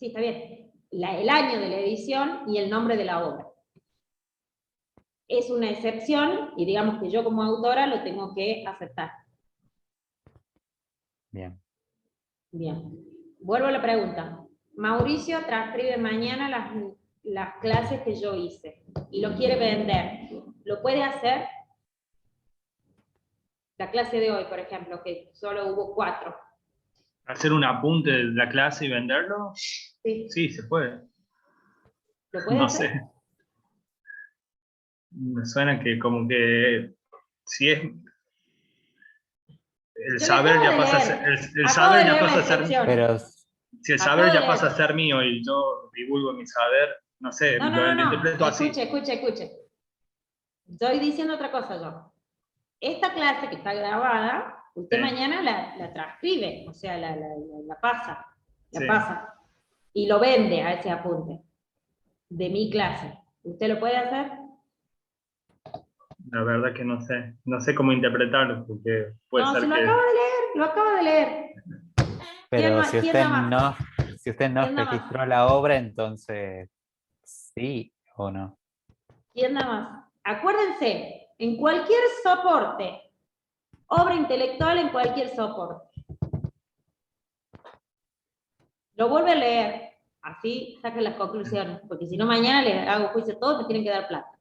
está bien, el año de la edición y el nombre de la obra. Es una excepción y digamos que yo como autora lo tengo que aceptar. Bien. Bien. Vuelvo a la pregunta. Mauricio transcribe mañana las clases que yo hice y lo quiere vender. ¿Lo puede hacer? La clase de hoy, por ejemplo, que solo hubo 4. ¿Hacer un apunte de la clase y venderlo? Sí. Sí, se puede. ¿Lo puede No hacer? sé. Me suena que como que si es el Yo saber ya pasa a ser, el saber ya pasa a ser, Pero si el saber ya pasa a ser mío y yo divulgo mi saber, no sé, lo interpreto así. Escuche. Estoy diciendo otra cosa yo. Esta clase que está grabada, usted mañana la transcribe, o sea, la pasa, pasa, y lo vende a ese apunte de mi clase. ¿Usted lo puede hacer? La verdad que no sé cómo interpretarlo, porque puede ser si lo que... acabo de leer. Pero si usted no registró la obra, entonces sí o no. ¿Quién nada más? Acuérdense, en cualquier soporte, obra intelectual en cualquier soporte. Lo vuelve a leer, así saquen las conclusiones, porque si no mañana les hago juicio a todos, me tienen que dar plata.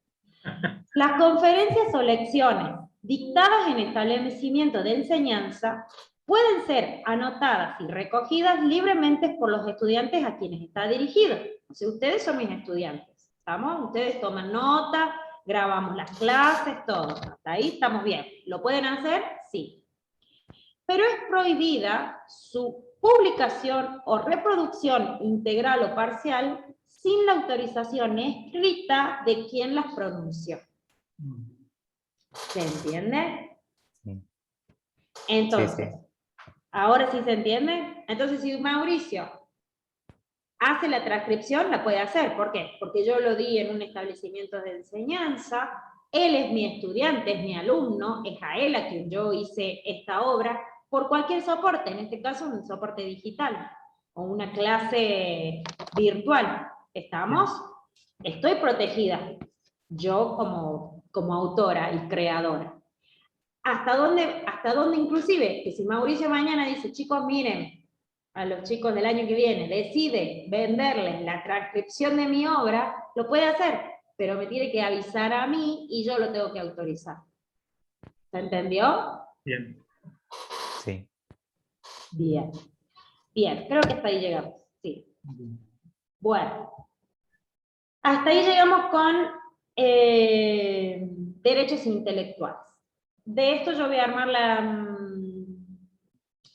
Las conferencias o lecciones dictadas en establecimiento de enseñanza pueden ser anotadas y recogidas libremente por los estudiantes a quienes está dirigido. O sea, ustedes son mis estudiantes, ¿estamos? Ustedes toman nota, grabamos las clases, todo. Hasta ahí estamos bien. ¿Lo pueden hacer? Sí. Pero es prohibida su publicación o reproducción integral o parcial sin la autorización escrita de quien las pronunció. ¿Se entiende? Sí. Entonces, sí. ¿ahora sí se entiende? Entonces, si Mauricio hace la transcripción, la puede hacer. ¿Por qué? Porque yo lo di en un establecimiento de enseñanza, él es mi estudiante, es mi alumno, es a él a quien yo hice esta obra, por cualquier soporte, en este caso un soporte digital, o una clase virtual. ¿Estamos? Estoy protegida, yo como autora y creadora. ¿Hasta dónde inclusive? Que si Mauricio mañana dice, chicos, miren, a los chicos del año que viene, decide venderles la transcripción de mi obra, lo puede hacer, pero me tiene que avisar a mí y yo lo tengo que autorizar. ¿Se entendió? Bien. Sí. Bien. Bien, creo que hasta ahí llegamos. Sí. Bueno. Hasta ahí llegamos con derechos intelectuales. De esto yo voy a armar la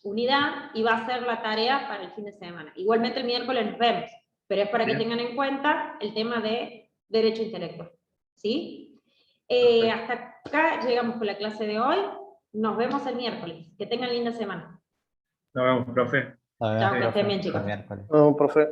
unidad y va a ser la tarea para el fin de semana. Igualmente el miércoles nos vemos, pero es para que tengan en cuenta el tema de derecho intelectual. ¿Sí? Hasta acá llegamos con la clase de hoy. Nos vemos el miércoles. Que tengan linda semana. Nos vemos, profe. Chao, que estén bien, chicos. No, profe.